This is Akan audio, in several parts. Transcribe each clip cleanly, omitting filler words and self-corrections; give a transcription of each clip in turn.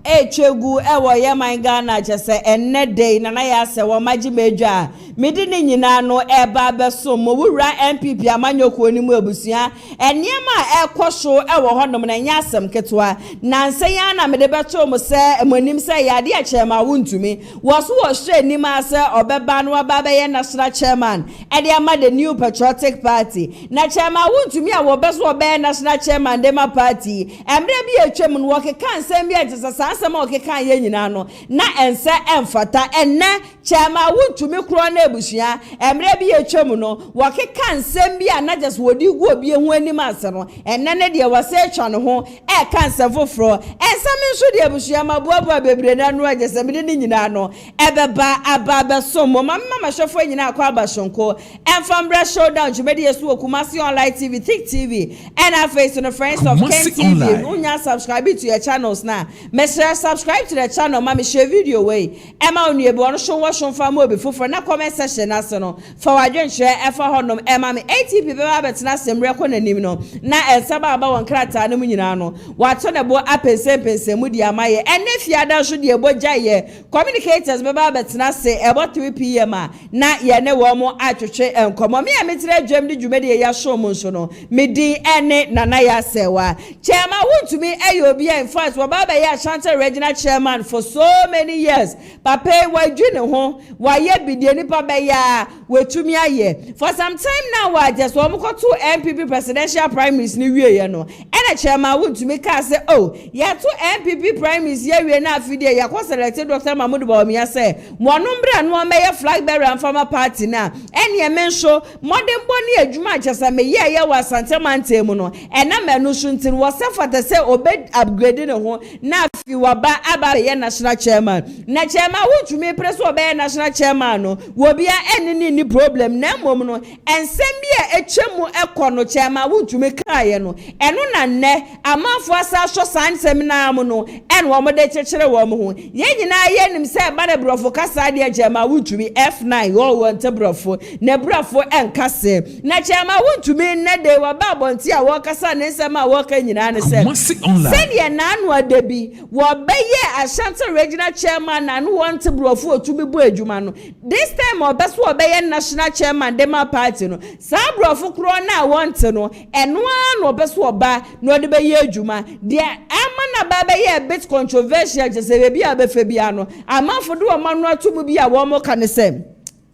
echegu ewo ye man Ghana jese enne day na ya se wo magi medwa medi ni nyina no eba beso mo wura MPP amanyoko ni mu abusua eniema ekwoso ewo honom na nya asem ketwa na nseya na mede beto mo se monim se yade a chairman Wontumi woso wo hwe ni ma se obeba no baba ye national chairman e de ama the new patriotic party na chairman Wontumi a wo beso obe national chairman de ma party emre bi atwam no wo keka nsem bi agesa sansem o keka ye nyina no na ense emfata enne chairman Wontumi kro na ebusua emre bi atwam no wo keka nsem bi na just wodi gu obi ehu anim ase no enne ne de wase atwa no ho e ka nsem foforo ensem nso de ebusua mabuabua bebre na no agesa me de nyina no ebeba aba so mo mama mahwefo nyina akwa abashonko enfamra showdown jumedi yesu okumasi online TV thick TV and our face on the friends of Ken TV unya subscribe to your channels na me share subscribe to the channel mama share video way ema onu ebe onu show fam obi foforo na comment section na so no for wadwen share efa honom ema me ATP be ba betina semre ko nanim no na ensaba aba won krata na mu nyina no wato na bo apese mu di amaye ene fiada so de ebo jaye communicators be ba betina se ebo 3 pm na ye ne wo mo atwetwe enkomo me ametire dwam di dwumede ya show mo so no me di ene nana ya sewa chairman Wontumi ayobi in fact wo baba ya Ashanti regional chairman for so many years papa wadwene ho wa ye bidie nipa be ya wetumi aye for some time now wa just wo mko to MPP presidential primaries ni wie ye no ene chairman Wontumi ka say oh ya to MPP primaries ye wie na afide ya ko select Dr. Mahmoud Bawumia say mo no mbra no me ye flag bearer and former party na ene ye menso modern boni adwuma chesa me ye wa Asante mantem no ena manu suntin wo se fata se obed upgrade ne ho na fi waba aba ye national chairman na chairman Wontumi preso obe national chairman no wo bia ene ni problem na mom no ensem bia etwemu ekono chairman Wontumi kaaye no eno na nne amafo asa so san seminar mu no en wo mo de chekere wo mo ho ye nyina ye nim se ba de brofo kasa de chairman Wontumi F9 wo won te brofo na brofo enkase na chairman Wontumi ne de wa ba bonti a wo kasa ne nsem a wo ka nyina ne se senior na anu adabi wo beye Ashanti regional chairman na anu won te brofo otumi bu adwuma no this time obeso obeye national chairman de ma party no sa brofo kro na want no eno anu obeso oba no de beye adwuma de ama na ba beye a bit controversial je se be bia be fa bia no amafo do o manu atumu bia wo mo ka ne sem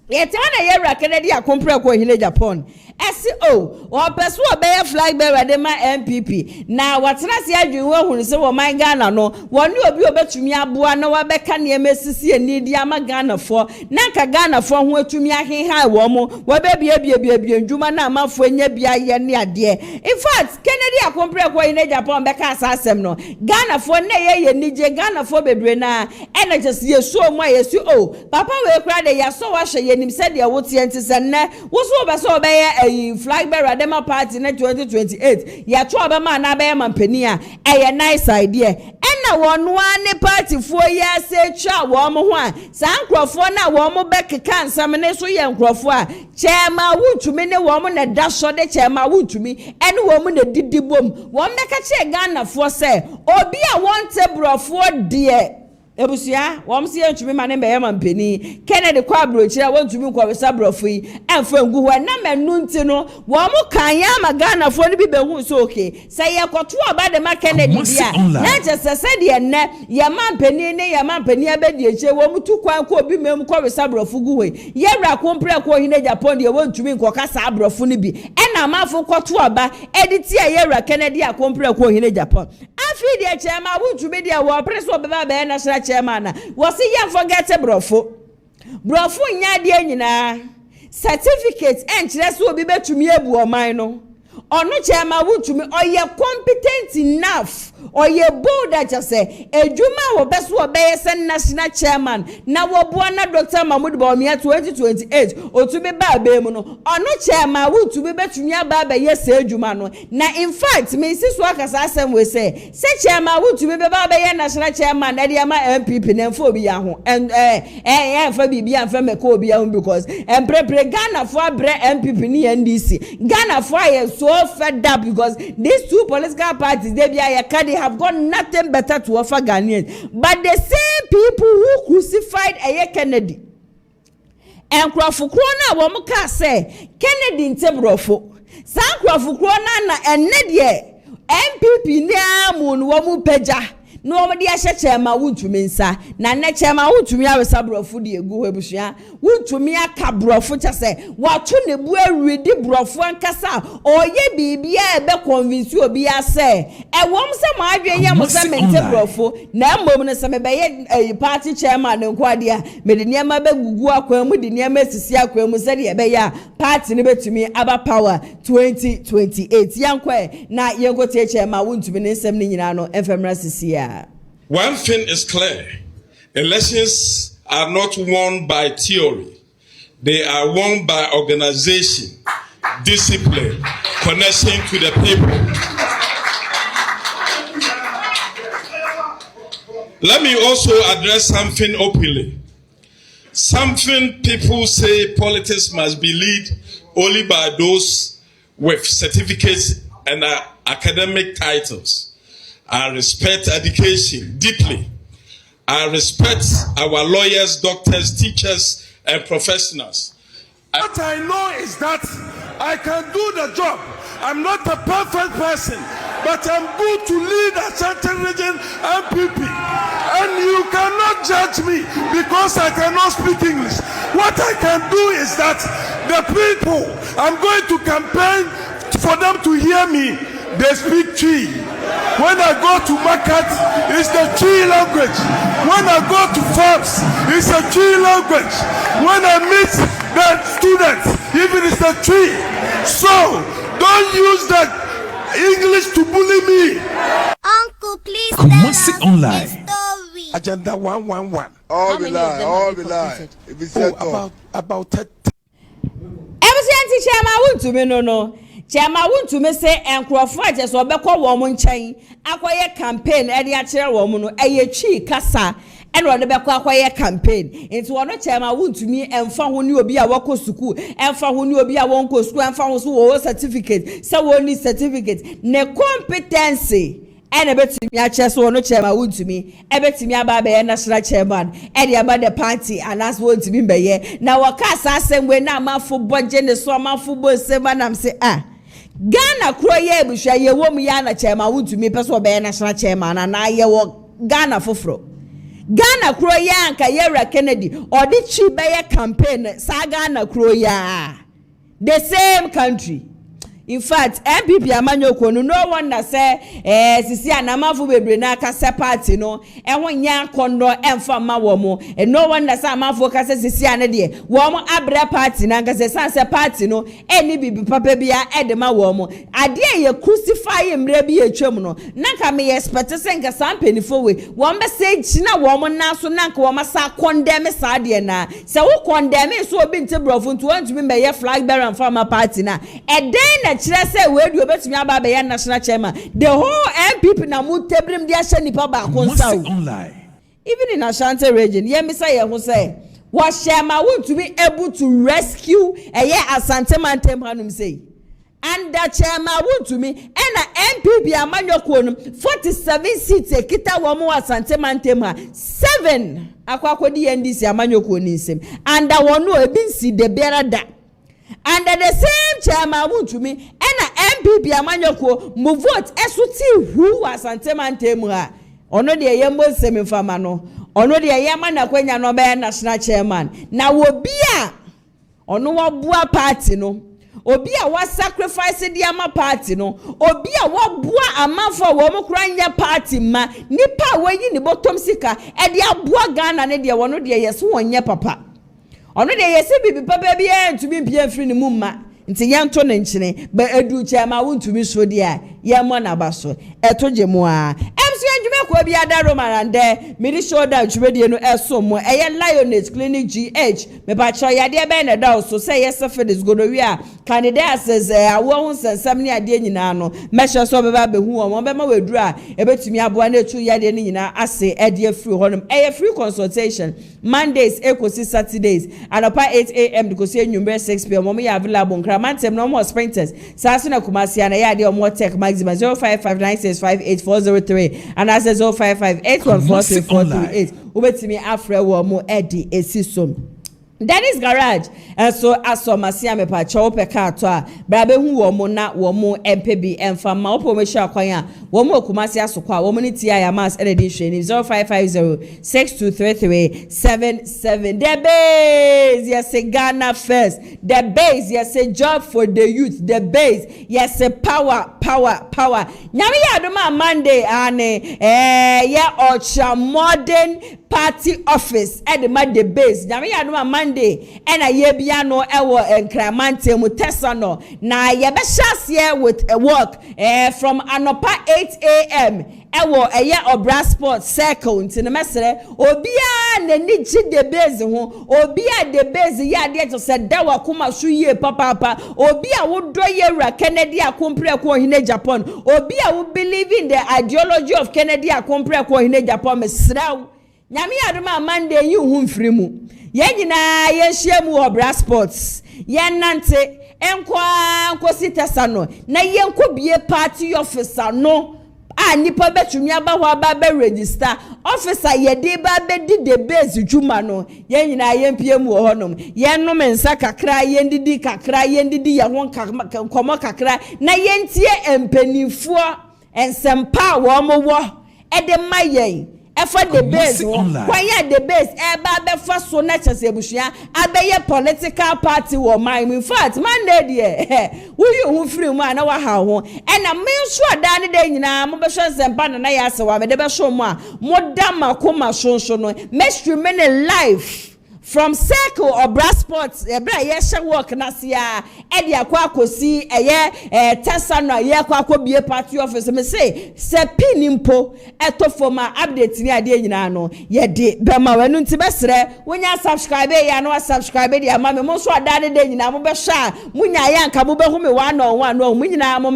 yete na ye ra Kennedy akompre ko hile Japan SO or person obey flag bearer de ma MPP na watena se adwun hunu se wo man Ghana no woni obi obetumi aboa na wa beka ne mesisi ani di ama Ghana fo na ka Ghana fo ho atumi aheha wo mo wo be bia ndwuma na amafo nya bia ye ne ade in fact Kennedy akompre ko hile Japan beka asasem no Ghana fo na ye nije Ghana fo bebre na NHS yesu mo yesu o papa we kra de yaso wa hye nim se de wo tie ntise ne wo so be so obey flag bearer dema party na 2028 ya to obama na be mampani a eye nice idea ena wonu ane party fo ya se twa wo mo ho a san krofo na wo mo be keka nsam ne so ye nkrofo a chairman Wontumi ne wo mo na da so de chairman Wontumi ene wo mo na didibom wo me ka che Ghana fo se obi a won tebrofo de ebusia wom se Wontumi ma ne be mampani Kennedy kwa brochira Wontumi kwa wesa brofo yi emfa ngu ho na manu nti no wom kan ya ma Ghana fo ne bi be hu so okay say ye koto oba de ma Kennedy bia na je se de ne ye mampani ne ye mampani abedi eche wom tu kwan ko obi mem kwa wesa brofo gu ho ye ra kompre ko hine Japan de Wontumi ko kasa brofo ne bi ena mafo koto oba editi ye ra Kennedy akompre ko hine Japan afi de chairman Wontumi de wo preso beba be na chairman was he forget brofo nya de nyina certificate enchire so obi betumi ebu o man no ono chairman Wontumi oye competent enough oye bold just say ejuma wo beso obeye sen national chairman na wo bua na Dr. Mahmoud Bawumia 2028 otumi ba be mu no ono chairman Wontumi betumi aba ba ye se ejuma no na in fact me siso akasa asem we say chairman Wontumi be ba ye national chairman na dia ma MPP na mfo bi ya ho mfa bibi amfa meka obi ya ho because emprepre Ghana for abre MPP ni NDC Ghana for ye so fed up because these two political parties they be ya they have got nothing better to offer Ghanaians. But the same people who crucified Kennedy and Krofukona Womuka say Kennedy in Tebrofo. San Krofukona and Nedye MPP Namun Womu Peja. No madi ahye chema Wontumi nsa na ne chema Wontumi awesa brofo de egu hebusua Wontumi aka brofo chese wato ne bu awidi brofo ankasa oye bibia ebe convince obi ase ewom se ma adwen ye mo se mente brofo na mbom ne se mebeye party chairman ne nkwade a mede niam ba gugu akwa mu de niam asisi akwa mu se de ebe ya party ne betumi aba power 2028 yankwe na yenkote chema Wontumi ne nsem ne nyina no enfemra sisia. One thing is clear. Elections are not won by theory. They are won by organization, discipline, connection to the people. Let me also address something openly. Something people say politics must be led only by those with certificates and academic titles. I respect education deeply. I respect our lawyers, doctors, teachers, and professionals. What I know is that I can do the job. I'm not a perfect person, but I'm good to lead a certain region MPP. And you cannot judge me because I cannot speak English. What I can do is that the people, I'm going to campaign for them to hear me. They speak Chi. When I go to market, it's the Chi language. When I go to farms, it's a Chi language. When I meet the students, even it's the Chi. So, don't use that English to bully me. Uncle, please Kumasi tell Online. us the story. Agenda 111. All be lie, all be lie. If it's About 30. Ebusianti Chema Wontumi no. Chema Wontumi say enkrofo ajeso obekọ wo mo nchen akoye campaign e de akere wo mo no eye twi kasa e no de bekọ akoye campaign enti wono Chema Wontumi emfa ho ni obi a wako school emfa ho ni obi a wonko school emfa ho so wo certificate say wo ni certificate ne competency ene betimi ache so wono Chema Wontumi e betimi aba be national chairman e de aba the party anas Wontumi beye na wakasa asem na amafo boje ne so amafo bo sema nam say Ghana kroye ebusha ye wo mu ya na Chema Wontumi peso be national chairman na ye wo Ghana foforo Ghana kroye anka ye Kennedy odi chi be ye campaign sa Ghana kroye the same country. In fact, MPP amanyoko no wonder say sisi anamafo bebre na kase party no nya kondo emfa ma wo mo no wonder say amafo kase sisi ane de wo mo abre party na kase sanse party no eni bibi papa bia edema wo mo ade ye crucify emre bi etwam no na ka me expect say nka sampenifo we wo be say gina wo mo na so na nka wo ma sa condemn sa de na se wo condemn so obi ntebrofo nto antumi be ye flag bearer and farmer party na eden Chile say we do betumi aba be national chairman the whole MPP na mu tebrim dia hye nipa ba konsa even in Ashanti region ye me say ye ho say what Chema Wontumi able to rescue Asante Mantem hanum say and that Chema Wontumi and MPP amanyoko no 47 seats ekita wo mo Asante Mantem ha 7 akwakodi NDC amanyoko ni nsem and that one no ebi nsi de biara da. Under the same Chema Wontumi and MPP amanyoko mu vote esuti who Asante Mantem ha ono de yembo semi fama no ono de yema na kwenya no be national chairman na obi a ono wabua party no obi a wa sacrifice the ama party no obi a wabua amafo wo mo kranya party ma nipa wayi ni bottom sika e de abua Ghana ne de wono de yeso wonye papa ono de yesi bibi papa bia ntumi bia firi ni mumma nti yanto ne nkyene ba edu Chema Wontumi so de a yemo na baso etoje mu a emso adwuma ko bia da romarande midi shoulder dwumedie no eso mo eye Lioness Clinic GH me ba cho yade be na da so say yes for this gonorrhea candidates awo nsensam ne ade nyina no measure so beba behu o bema weduru a ebetumi aboa na etu yade ne nyina ase ede free honum free consultation Mondays ekosi Saturdays anopa 8 a.m. because enwumbre 6 p.m. mo ya available nkramantem no mo sprinters saso na kumasi ana ya de mo tech maximum 0559658403 and as 0558143438 ubetimi afre wo mo edi esisom Dennis Garage so asomasi amepa chope kato a brabe hu wo mo na wo mo MPB emfa ma opomesha kwan a wo mo kumasi asokwa wo mo ni tia ya mass edition 0550623377 the base yes Ghana first the base yes job for the youth the base yes power nyame ya adoma Monday ane ya ocha modern party office at the base nyame ya adoma Monday and a ye bia no ewo enkramante mu tesano na ye be share with a work from anopa 8 a.m. ewo eye obra sport circle nti na mesere obia na ni ji the base ho obia the base ya de to se da wakoma so ye papa obia wo do ye ra Kennedy akompre ko hine Japan obia wo believe in the ideology of Kennedy akompre ko hine Japan mesraw nyame adoma Monday yi hu mfiri mu ye nyina ye hia mu obra sports ye nante enko sitesa no na ye nko bie party officer no nipa betumi aba ho aba be register officer ye de ba be di the base juma no ye nyina ye mpie mu honom ye no mensa kakra ye ndidi kakra ye ndidi ye ho komo kakra na ye ntie empanifo ensempa wo mo wo ede mayen for the base kwanya the base eba be fa so na chese ebushia abeye political party wo man in fact man dey who you who free mu na wa ha ho na me so ada ne dey nyina mo be so sempa na ya se wa me de be so mu a mo da makoma shonsho no me remain life from circle or brass sports ebra ye she work na sia e de akwa akosi eye tesa no ye akwa akobie party office me say se pinimpo etofoma update ni ade nyina no ye de bema wanu nti besre wonya subscribe ya no subscribe de ama me mo so adade de nyina mo be sha munya ya nka mo be hu me one on one no munyina mo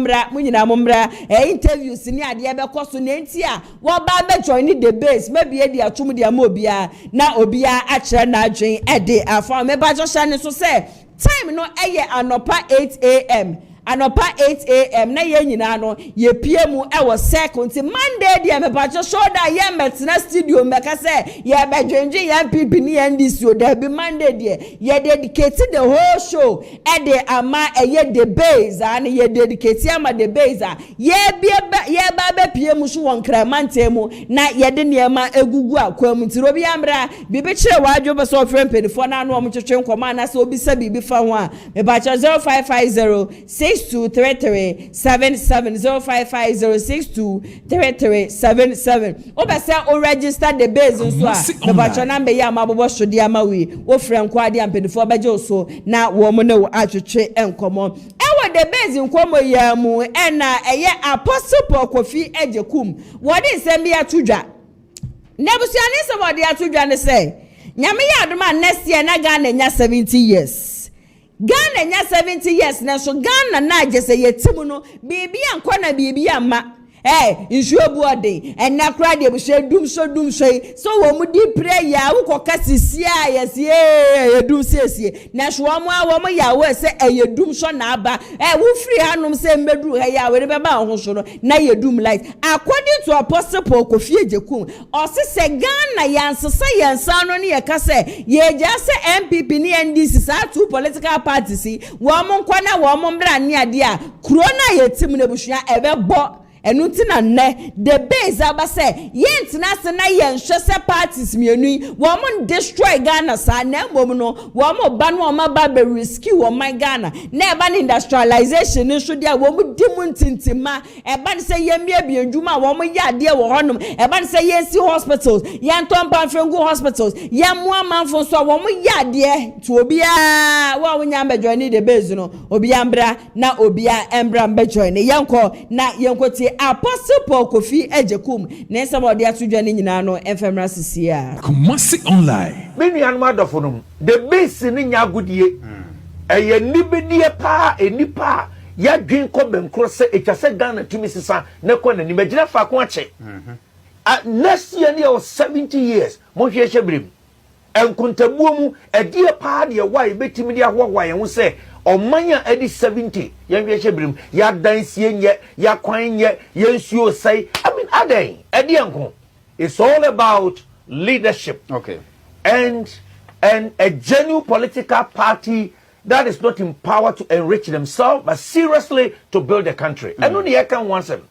mra interviews ni ade be koso na enti a wo ba be join the base maybe e de atum de ama obia na obia a kire na ede afa me ba jo shane so say time no eye anopa 8 a.m. anopa 8 a.m. na ye nyina no ye pie mu ewo second Monday dia me ba jo shoulder ye metna studio me ka say ye be dwenje ye pipi ni ndc o da be Monday dia ye dedicate the whole show ede ama eye the base and ye dedicate ama the base ye ba be pie mu so won kramante mu na ye de niema egugu akwam ntiro bi amra bi be kire wadwo be so friend pedifo na no mo twetwe nkoma na so obi sa bibi fa ho a me ba cho 0550 6233770550623377 obese o register the base nso a the bacho number ya mabobo sodi amawi wo franko ade ampedifo beje oso na wo mo na wo atwetwe enkomo ewo the base nkomo ya mu na eye apostle Paul Kofi Agyapong wodi nsem ya tudwa nebusuane se wodi atudwa ne se nyame ya adoma next year na Ghana nya 70 years Ghana nya 70 years na so Ghana na agese yetimu no bibi ankwa na bibi amma insuobu ode enna kra de bushe dum so so wo mu di prayer wo koka sisia yesie edum sesie na so wo mu ya wo se edum so na aba wo free hanom se mbedu ha ya we be ba ho so no na yedum light according to Apostle Paul Kofi Agyapong o se Ghana yansesa yansa no ne yeka se ye ja se MPP ni NDC sa two political parties wo mu nkwa na wo mu mbra ne ade a kuro na yetim na busua ebebo enutina ne the base aba say yentina se na yenhwe se parties mienu wo mo destroy Ghana sa na mbom no wo mo ba no ma ba be rescue wo man Ghana na eba ne industrialization nso dia wo mo dimu ntintima eba ne se yemia biadwuma wo mo ya de wo honom eba ne se yensi hospitals yenton panfengu hospitals yemu amanfo so wo mo ya de to obia wo nya be join the base no obia mbra na obia embra be join yenko na yenko ti Apostle Paul Kofi Agyapong na somebody atudwa ne nyina no enfemra sisia Kumasi online me nuanu adofo no the base ni nya godie eye nibedie pa enipa ya dwen ko benkro se etwase Ghana tumi sisa ne ko na nimagina fa ko ache next year near 70 years mo hwe hwebrim enkuntabuo mu edie pa de wa ebetimi de ahwa ye ho se omanya edi 70 ye hwe hwebrim ya dansie nye ya kwan nye ye nsuo sai I mean aden edie nko it's all about leadership and a genuine political party that is not empowered to enrich themselves but seriously to build a country and only can once them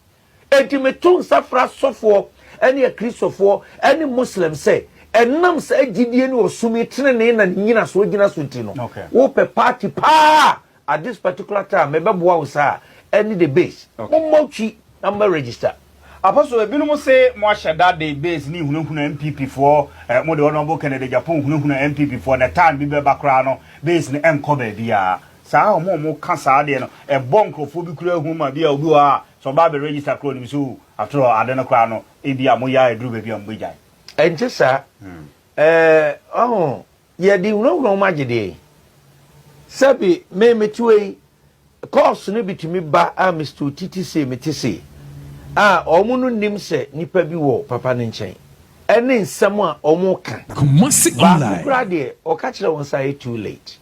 entimetun safra sofo any a Christopher any Muslim say and nam say gidie ni osumi trene na nyina so gina so ntino wo pe party pa at this particular time mebeboa wo sa any the base momochi number register Apostle ebinom say mo Chedder the base ni hunahuna MPP for mo de Honorable Kennedy Agyapong hunahuna MPP for the time bi be bakra no base ni enko ba bia saa mo ka saa de no e bonkrofo bi kura hu ma bia obi a so ba be register kro ni so after all ade no kra no e bia mo ya edru ba bia mo gyan enti sa ye di hunahuna ma gide sabi me metuei course no bitimi ba a Mr. Titi say metisi omunu nim se nipa bi wo papa ne nchen ene nsem a omu ka Kumasi online ba de o ka kire won say too late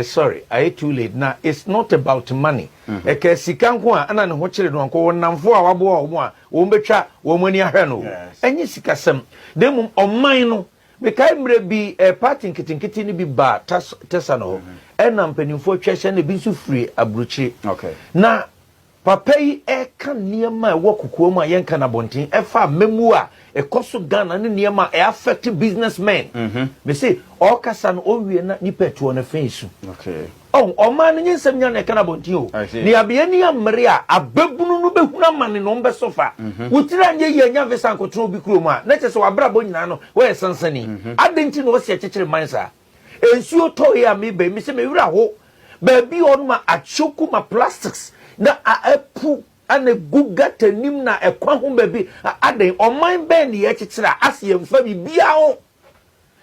sorry I too late now it's not about money e ka sika nko a ana ne ho kire no nko wonamfo a wabo omu a wo betwa wo mani ahwe no enyi sika sem dem omman no be kai mre bi party nkitinkiti ni bi ba tesa no ena mpanimfo twehye ne bi nso free abruchi na papa yi kan niema e wokukuo mu ayenka na bonten e fa memu a e koso Ghana ne niema e affect businessmen me say all kasa no owie na nipa tuo na fensu o man nyi nsem nya na kana bonten o ni abia ni amre a ababunu no behuna mane no mbe sofa wutira nye ye nya vesa nkotro bi kuro mu a na chese wabra bo nyina no we sansani adenti no se chechire mansa ensuo to ya me be me se me wura ho ba bi on ma achoku ma plastics na apu ane guga tanim na ekwa ho baby aden oman ben ne ye kikira ase mfa bibia ho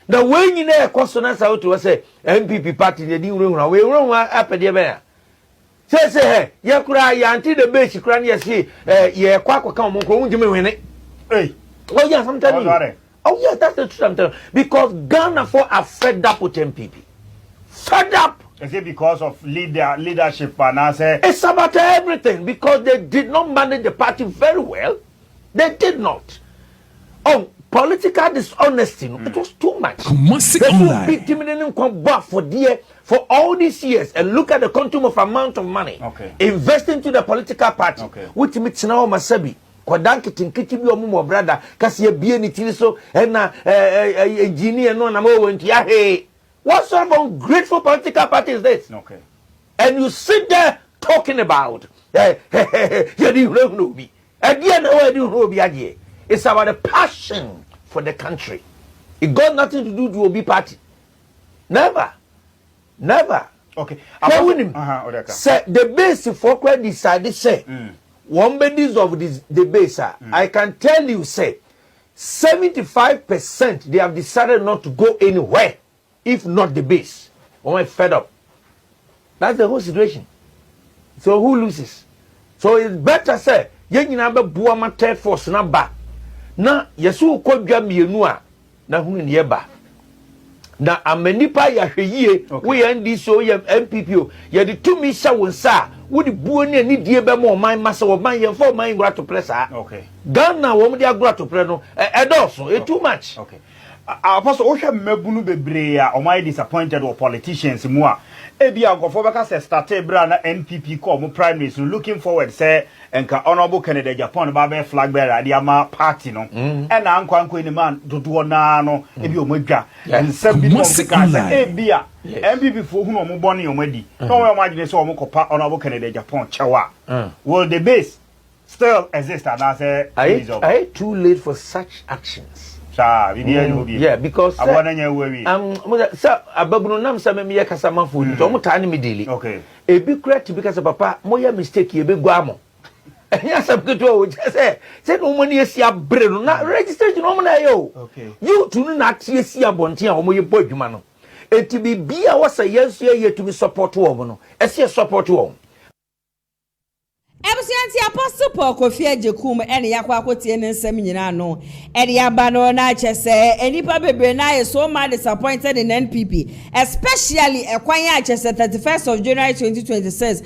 na wenyi na ekoso na sa oto se MPP party ne di wurewura we wurewura apede be ya se he ye kura ya anti the base kura ne ye se ye kwa kwa kan mo ko unjime wene oh yeah sometimes oh yeah that's the truth I'm telling because Ghana for are fed up with MPP fed up. Is it because of leadership and I say it's about everything because they did not manage the party very well. They did not. Political dishonesty, it was too much. For all these years and look at the quantum of amount of money investing into the political party. Which means now Masabi. Kodanki tinkiti bi omo brother kasi ye bie ni tiri so na engineer no na mo wenti ya hey. What sort of ungrateful political party is this? And you sit there talking about it's about the passion for the country. It got nothing to do with the Obi party. Never. Okay. Say the base for credit decided say one basis of this the base. I can tell you say 75% they have decided not to go anywhere. If not the base, or fed up. That's the whole situation. So who loses? So it's better say, yen number buama third force na ba. Na yesu ko dwa mienu a na hunu ne ba. Na amanipa ya hweye we ndi so ye MPP o ye de tumi sha wonsa wo de buo ne ni die be mo man masa wo man ye for man gura to press Ghana wo mo de agura to press no e too much. Apostle Osha mebunu bebre a omai disappointed with politicians mu a ebi agofo beka se start bra na NPP ko mo primaries looking forward say enka Honorable Kennedy Agyapong ba be flag bearer dia ma party no e na ankwanko ni man dodo na no ebi omodwa nsem bi no ka say ebi a NPP fo hu no mo bone omadi no we imagine say omo kopa Honorable Kennedy Agyapong chewa will the base still exist and I say I too late for such actions. Yeah, because sir, Ababuno nam sa me ye kasa manfo ni to mo ta ni me deli. Okay. E bi correct because papa mo ya mistake ye be gwa mo. Enya sabketo o say no mo ni esi abre no na registration no mo na yo. Okay. You to no na tie esi abonte a mo ye bo adwuma no. enti bibia wasa yensu ye to be support wo no ese support wo Ebusianti Apostle Paul Kofi Agyapong ene yakwa akotie ne nsem nyina no ede yaba no na chese enipa bebre na ye so much disappointed in NPP, especially ekwan ya chese 31st of January 2026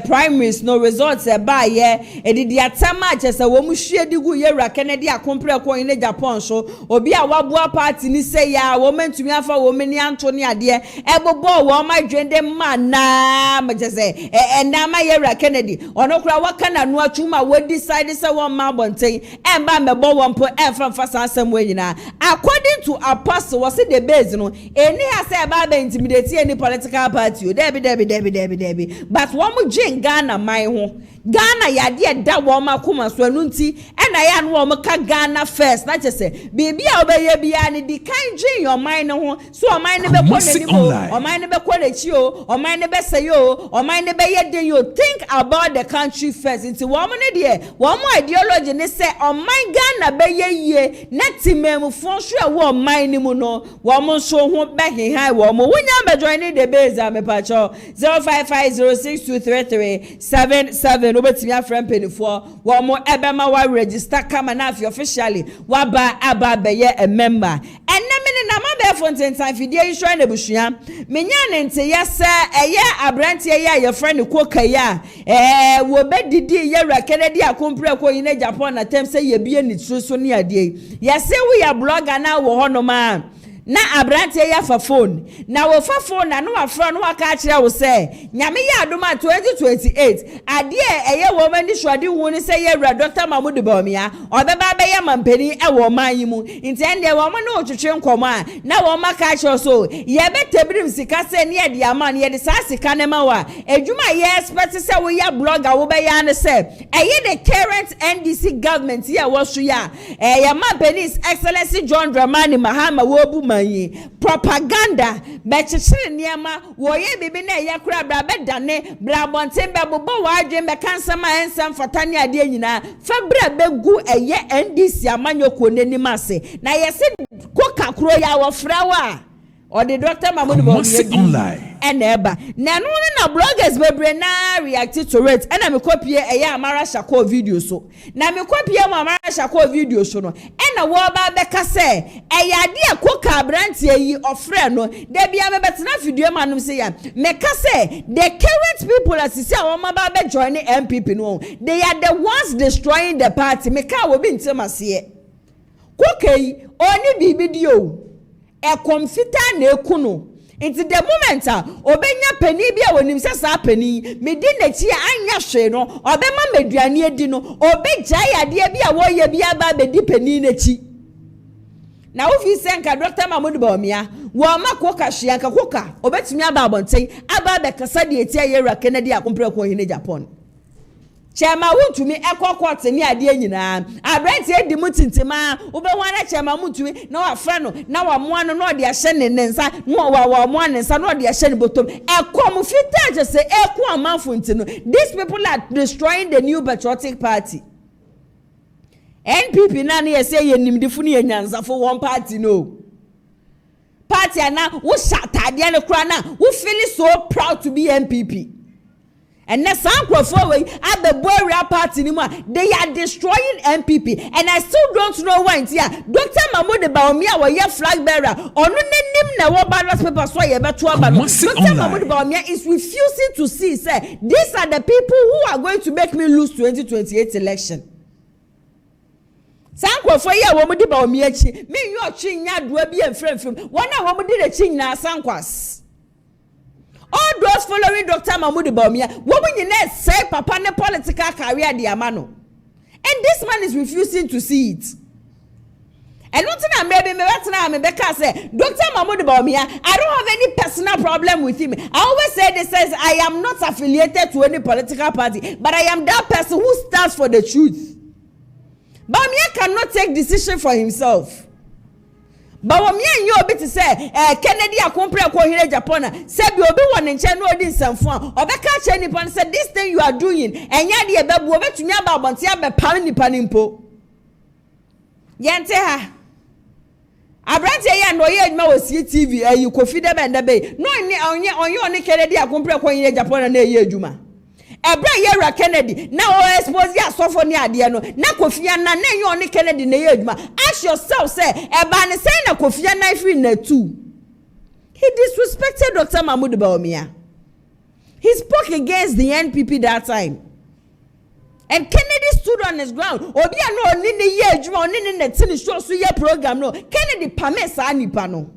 primaries no results ba ye edidi atama chese wo mu hwie digu ye ra Kennedy akompre ko in Japan so obi a waboa party ni say ya wo mentumi afa wo meni anto ne ade ebobo wo ma dwende ma na ma chese na ma ye ra Kennedy onokura wakana no atuma we decide say one ma bonten emba mebo wompo emfa fasa asem we nyina according to Apostle was the base no eni ha say ba ba intimidate any political party debi but one mu gin Ghana man ho Ghana yade da wo ma kuma so anu nti ena ya no wo ka Ghana first na chese bibi a obeye bia ne di kan gin your mind ho so o mind ne be ko ne o mind ne be ko ne chi o mind ne be say o mind ne be ye den you think about the country first into woman de woman ideology ne say o mind Ghana be ye na timem fo so e wo mind ni mu no woman so ho be high woman wonya be join the base am pa cho 0550623377 obetimi afrem penifo woman ebema wa register kama na officially waba aba be ye a member enemi na ma be fonten time fidie isho na busua menya ne nte yesa eye abrantie ya ye friend koka ya wo be didi ye ra Kennedy akompre ko in Japan na tem say ye bie ni so ne ade yese we ya blogger na wo hono ma na abrante ya fa phone na wo fa phone na no afro no aka kire wo say nyame ya adoma 2028 ade eye wo mani hwade hu ni say ye ra Dr. Mahmoud Bawumia obeba be ye mampani e wo man yi mu nti ende wo na otwetwe nkomo a na wo maka kire so ye be tebrim sika say ne ye ama ne ye de sa sika ne ma wa adwuma ye expect say wo ya blogger wo be ya ne say eye the current NDC government here wo so ya ye mampani His Excellency John Dramani Mahama wo bu propaganda bechechire niema woye bibi na yakura bra bedane bra bonten bebobo wadwen be kansama ensam fatane ade nyina fa bra begu eye NDC amanyoko nenim ase na yese koka kro ya wofrawa or the Dr. Mahmoud Bawumia eneba na no na bloggers bebre na react to it na me copy eya Amara Shako video so na me copy Amara Shako video so no na wo ba be ka say eya de akoka brantie yi ofre no da bia me betena video manum say ya me ka say the current people as say wo ma ba be join MPP no they are the ones destroying the party me ka wo bi ntemase kokai oni bibidio e confita na ekuno into the moment obenya pani bia wonim se sa pani medi nachi anya hwe no obema meduane edi no obegya yade bia wo ye bia ba bedi pani nachi na wo fi senka Dr. Mahmoud Bawumia wo makoka hwe anka koka obetimi aba abonten aba be kasa de etia ye ra Kennedy akompre ko hin Japan Chema Wontumi ekokot ni ade nyina abrante edi mutintima ubehwana Chema Wontumi na wafra no na wamoa no na de ahye ne nsa no wamoa ne nsa no de ahye ne botom ekom fita je say eku amanfo ntino these people are destroying the new patriotic party NPP na ne say ye nimdifu ne nyansafo one party no party na wo shatade ne kura na wo feel so proud to be NPP. And na sankrofo we abeboria party ni mu they are destroying MPP and I still don't know why here Dr. Mahmoud Bawumia we ye flag bearer onu nenim na wo ballot paper so ye beto aba no Dr. Mahmoud Bawumia is refusing to see say these are the people who are going to make me lose 2028 election. Sankrofo ye wo mu di Bawumia chi me yo twi nya doa bi enfremfrem wona wo mu di de chi nya sankwas. All those following Dr. Mahmoud Bawumia, woman you know say papa ne political career di amano. And this man is refusing to see it. And nothing I'm maybe me because say Dr. Mahmoud Bawumia, I don't have any personal problem with him. I always say this says I am not affiliated to any political party, but I am that person who stands for the truth. Bawumia cannot take decision for himself. Bawumia you obi to say Kennedy akompre ko hire Japan say bi obi won nche no odi nsamfo obeka che nipa say this thing you are doing enya de bebu obetumi aba abonte abepam nipa nimpo yente ha Abrante ya no ye adwuma wo TV ayi Kofi de benda be no onye Kennedy akompre ko yin Japan na ye adwuma ebra ye ra Kennedy na o expose ya sofo ni ade no na Kofi na ye onye Kennedy na ye adwuma. Ask yourself say eba ne say na Kofi na free na two. He disrespected Dr. Mahmoud Bawumia. He spoke against the NPP that time. And Kennedy stood on his ground. Obi no ni ne ye adwuma ni ne tini show so ye program no. Kennedy permit sa nipa no.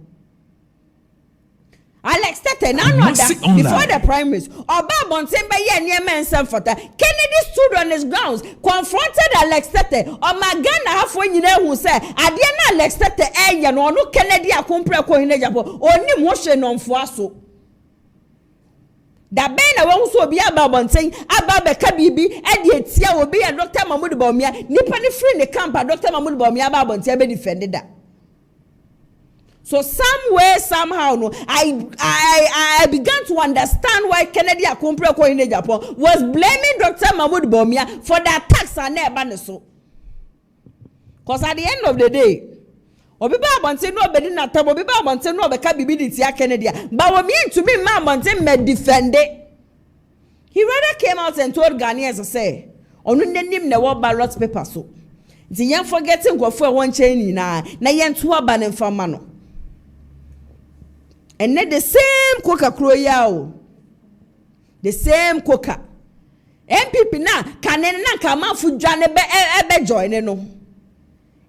Alex Tete now before the primaries. Oba Bontembe ye niema ensem fota. Kennedy stood on his grounds, confronted Alex Tete. O magana hafo nyina hu se ade na Alex Tete eye no no Kennedy akompre ko hine Japo. Oni mo hwe no mfo aso. Da ben na wo so obi aba bonten aba be ka bibi e de etia obi ya Dr. Mahmoud Bawumia nipa ni free ne camp Dr. Mahmoud Bawumia aba bonten be defend that. So somewhere somehow no I began to understand why Kennedy Akompre ko in Japan was blaming Dr. Mahmoud Bawumia for the attacks on eba so. Cause at the end of the day obi ba bonten no be na tabo obi ba bonten no be ka bibi di tia Kennedy but we mean to me man bonten me defend it. He rather came out and told Ghanaians say onu nenim na wo ballot paper so nti yen forgetting go for one chain na yen to aba ne mfama no. And then the same coca croyao. The same coca. MPP na kanena kama fujane be join no.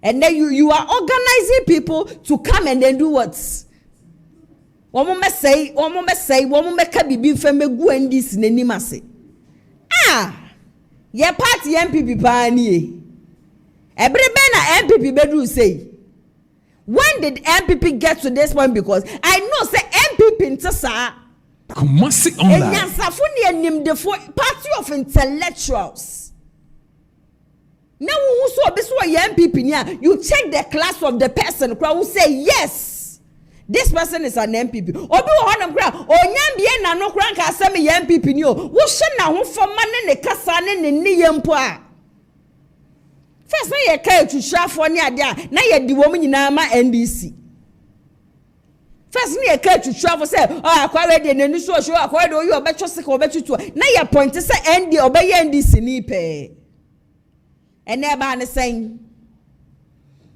And then you are organizing people to come and then do what? Womo me say, womo me ka bibi feme gu ndis n'anim ase. Ye party MPP pa ni. Every be na MPP bedu say. When did MPP get to this point? Because I know say MPP ntesa Kumasi online. Enyansafo ne anim defo party of intellectuals. Now who so be so MPP nia, you check the class of the person who say yes. This person is an MPP. Obi wo honam kra onyam bie na no kra nka asem MPP ni o. Wo hye na ho fama ne kasa ne ne yempo a. First na ye ka etuhwafo ne ade a na ye di wo mu nyina ma NDC. First na ye ka etuhwafo say akwa we de nanu so so akwa de oyi obecho sika obetutu na ye point say ND obeye NDC ni pe. Ene ba ne sen.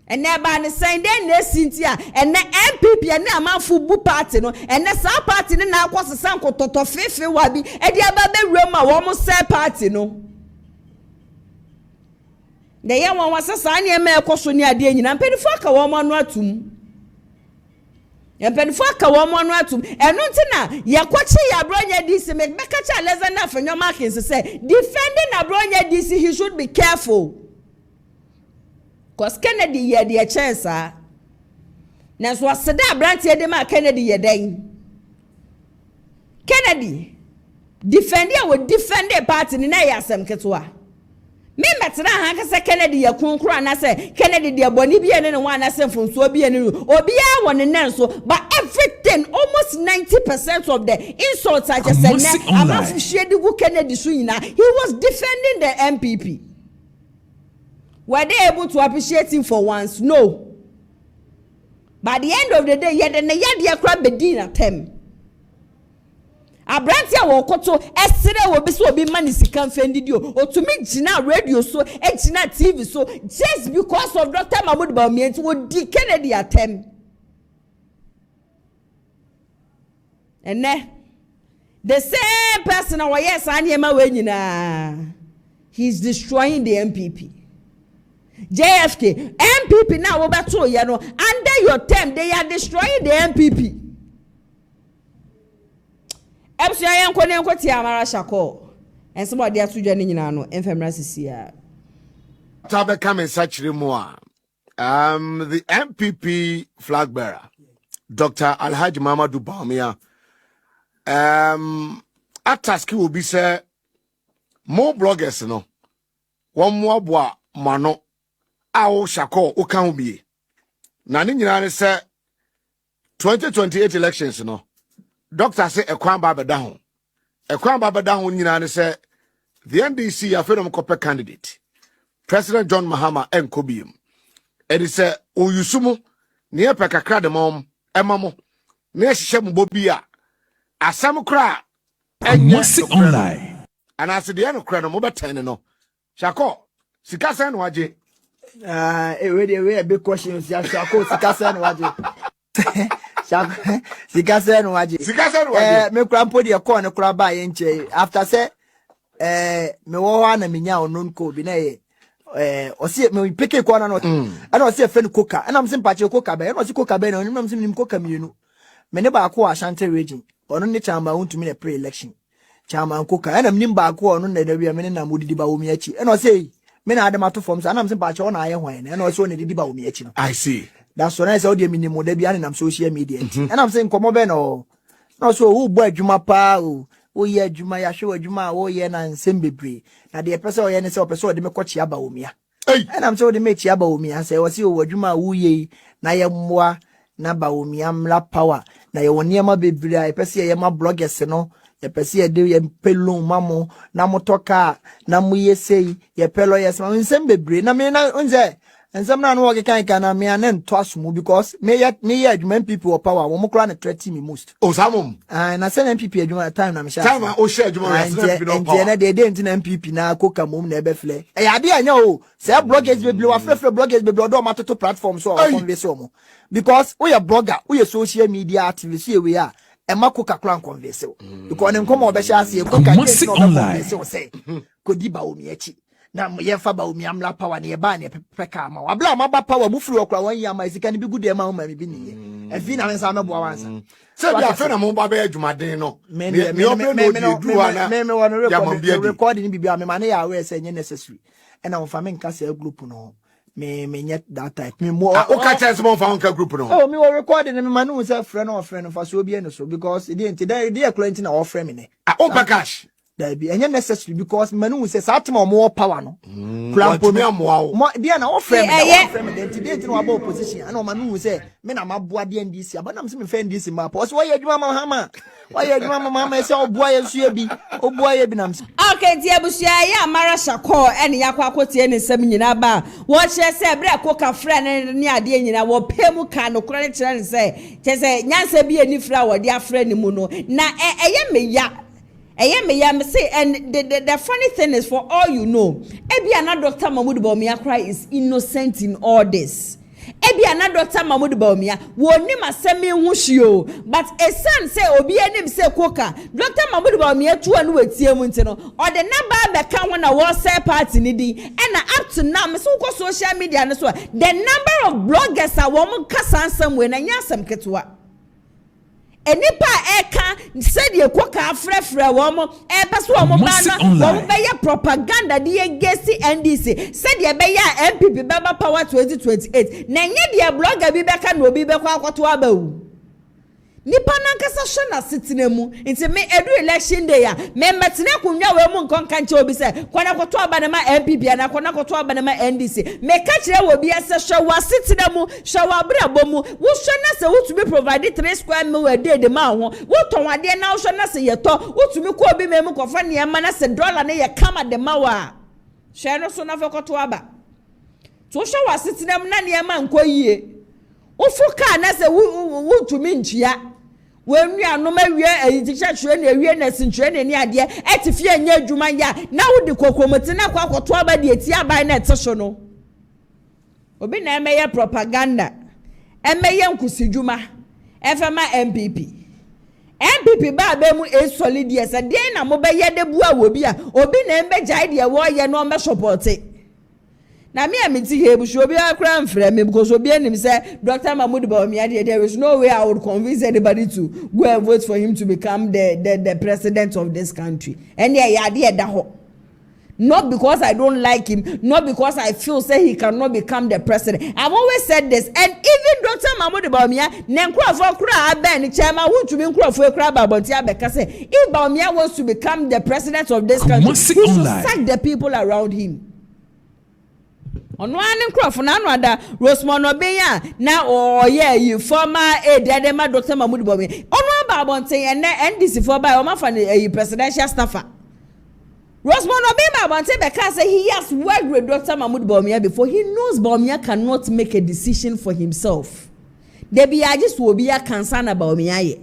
Ene ba ne sen den na sintia ene MPP ene amanfo bu party no ene sa party ne na akwosesa nkototo fefe wa bi e dia ba be wura wo mo say party no. The young one was a sign ye me koso ni ade nyina mpedifo aka wo mo anu atum. Mpedifo aka wo mo anu atum. Eno ntina ye kwachi ya bronya DC make cha Alexander Fenyo Markins say defending abronya DC he should be careful. Cause Kennedy ye de chance ah. Na so aseda abrante ye de ma Kennedy ye den. Kennedy defend ya wo defend the party ni na ya asem ketwa. Me metra han ka se Kennedy ya kunkura na se Kennedy de boni bi ene ne wan na se fonso bi ene obi a won ne so but everything almost 90% of the insults I just said na amafu shedi gu Kennedy so yina he was defending the MPP. Were they able to appreciate him for once? No. By the end of the day ye de ne ye de kra bedi na tem. Abrantia wo koto esere wo bi so obi mani sika mfendi o otumi gina radio so gina TV so just because of Dr. Mahmoud Bawumia wo di Kennedy atem. And the same person wa yes anyema we nyina he's destroying the MPP. JFK MPP now wo beto ye no under your term they are destroying the MPP. Ebsu ya yanko ne yanko ti amara shako enso de atudwa ne nyina no enfemra sisia tabe come sachire mu a the MPP flag bearer Dr. Alhaji Mamadou Bawumia ataski will be say more bloggers no one more boa mano awo shako o kan obi na ne nyina ne say 2028 elections no Doctor say ekwan baba da ho. Ekwan baba da ho nyina ne say the NDC afedom copper candidate President John Mahama enkobium. And he say oyusumu ne pe kakra de mom emamo ne hihye mo bobi a asam kra Kumasi online. and as the no kra no mo betan no Shako sika sen waje we a big question Shako sika sen waje Shako sika sen waje me kra mpo de ko ne kra ba ye nche after say me wo wa na menya onon ko bi na ye osi me peke ko na no ana osi efe no koka ana mse mpache koka ba ana osi koka ba na onimam mse nim koka mienu me ne ba ko Ashanti region ono ne chamba wontumi na pre election chama koka ana mnim ba ko ono na da bia me na modidi ba wo mi achi ana osi me na adam ato form so ana mse mpache ona aye hwan na ana osi ona didi ba wo mi achi no I see that's so nice audio minimum da bia na social media ana mse nkomo be no na so wo bo adwuma pa o wo ye adwuma ya hwe adwuma wo ye na nsem bebre na de pese o ye ne se o pese o de me kochi aba omia and am so de me chi aba omia se wo se o adwuma wo ye na ye mmoa na ba omia mla power na ye woni ma bebre a pese ye ma bloggers no ye pese ye de ye pelon mamo na motoka na mu ye sei ye pelo yes ma nsem bebre na me na unze nsem na no wo kan na me anen to asomu because me ye adwuma people of power wo mo kra na threaten me most o samum na say MPP adwuma time na me sha time o share adwuma ya say MPP no power na de ntina MPP na koka mom na ebe fle e ya de anya o say bloggers beble wa frefre bloggers beble do ma toto platform so o converse o mo because we are blogger we are social media activist we are e ma koka kran converse o because ne nkomo obe sha ase koka Kumasi online. o say ko di ba o mi achi na ye fa ba o mi amla power na ye ba na peka ma wa bla ma ba power mu firi okra wan ya ma isika ne bi gude ma ma bi ni e fi na nsa me bo awansa se bia fe na mo ba be adwumaden no me obre no di du ana me won recording bi bia me ma na ya we say nye necessary e na won fa me nka say group no me nyet that type me mo o ka chance mo fa nka group no oh me won recording me ma no say friend no fa so obi eno so because e dey client na o friend me ne o pa cash there be any necessary because manu say satima more power no clampo me amoa mo dia na ofrem me dey no about opposition and manu say me na maboa de NDC abana me fe NDC ma po so why adwuma ma hama why adwuma ma ma say oboa ye so bi oboa ye bi na okay tie busia ya amara shako ene yakwa akotie ne nsam nyina ba wo hye se bre akoka fra ne ade nyina wo pemu ka no kora ne kire ne se che nyansa bi eni fra wo de afra ne mu no na eye me ya me say and the funny thing is for all you know Ebiana Dr. Mahmoud Bawumia cry is innocent in all this. Ebiana Dr. Mahmoud Bawumia woni masemi hu hio but a son say obi anim say koka Dr. Mahmoud Bawumia tu anu wetie mu nti no or the number be kan wona wo say party ni di and up to now me so ko social media no so the number of bloggers are wo kasa ansam we na nyasam ketwa enipa eka said ye koka afrefre wo mo e peso wo ba na wo be ye propaganda de ye gesi NDC said ye be ya MPP baba power 2028 na nye de blogger bi beka na obi bekwa akoto abawu nipa nankasa hwe na sitinemu nti me edu election day ya me metene kunwa we mu nkon kanche obi se kwana koto aba na ma MPP na kwana koto aba na ma NDC me ka kire wo bi ase hwe wa sitinemu hwe wa brabom wo hwe na se wo to be provide 3 square meal a day de ma ho wo ton ade na wo hwe na se ye to wo to me ko obi me mu kofa ne ma na se dollar na ye kama de ma wa hwe no so na fe koto aba to hwe wa sitinemu na ne ma nko yie ufuka na se wu to me ntua when we are no mawie teacher chwe na wie na sinchwe na ni ade etifie nya adwuma ya na wudi kokomoti na kwa kwato aba de eti aba na etso no obi na emeye propaganda emeye nkusidwuma efema MPP ba be mu e solid yes de na mo be ye de bua wo bi a obi na embe jai de wo ye no me support na me amiti hebu sho obi akra mfre me because obi anim say Dr. Mahmoud Bawumia there is no way I would convince anybody to go and vote for him to become the president of this country and yeah da ho not because I don't like him not because I feel say he cannot become the president. I've always said this and even Dr. Mahmoud Bawumia ne nkrofo kra aben chairman who to be nkrofo kra babonti abeka say if Bawumia wants to become the president of this country he should sack the people around him. Ono ani nkrofo na anwada Rosemond Obeya na you former Dedema Dr. Mahmoud Bawumia ono ba abonten ene NDC for by o ma fa presidential staffer Rosemond Obeya abonten because he has worked with Dr. Mahmoud Bawumia before he knows Bawumia cannot make a decision for himself Debi I just will be a concern about me aye.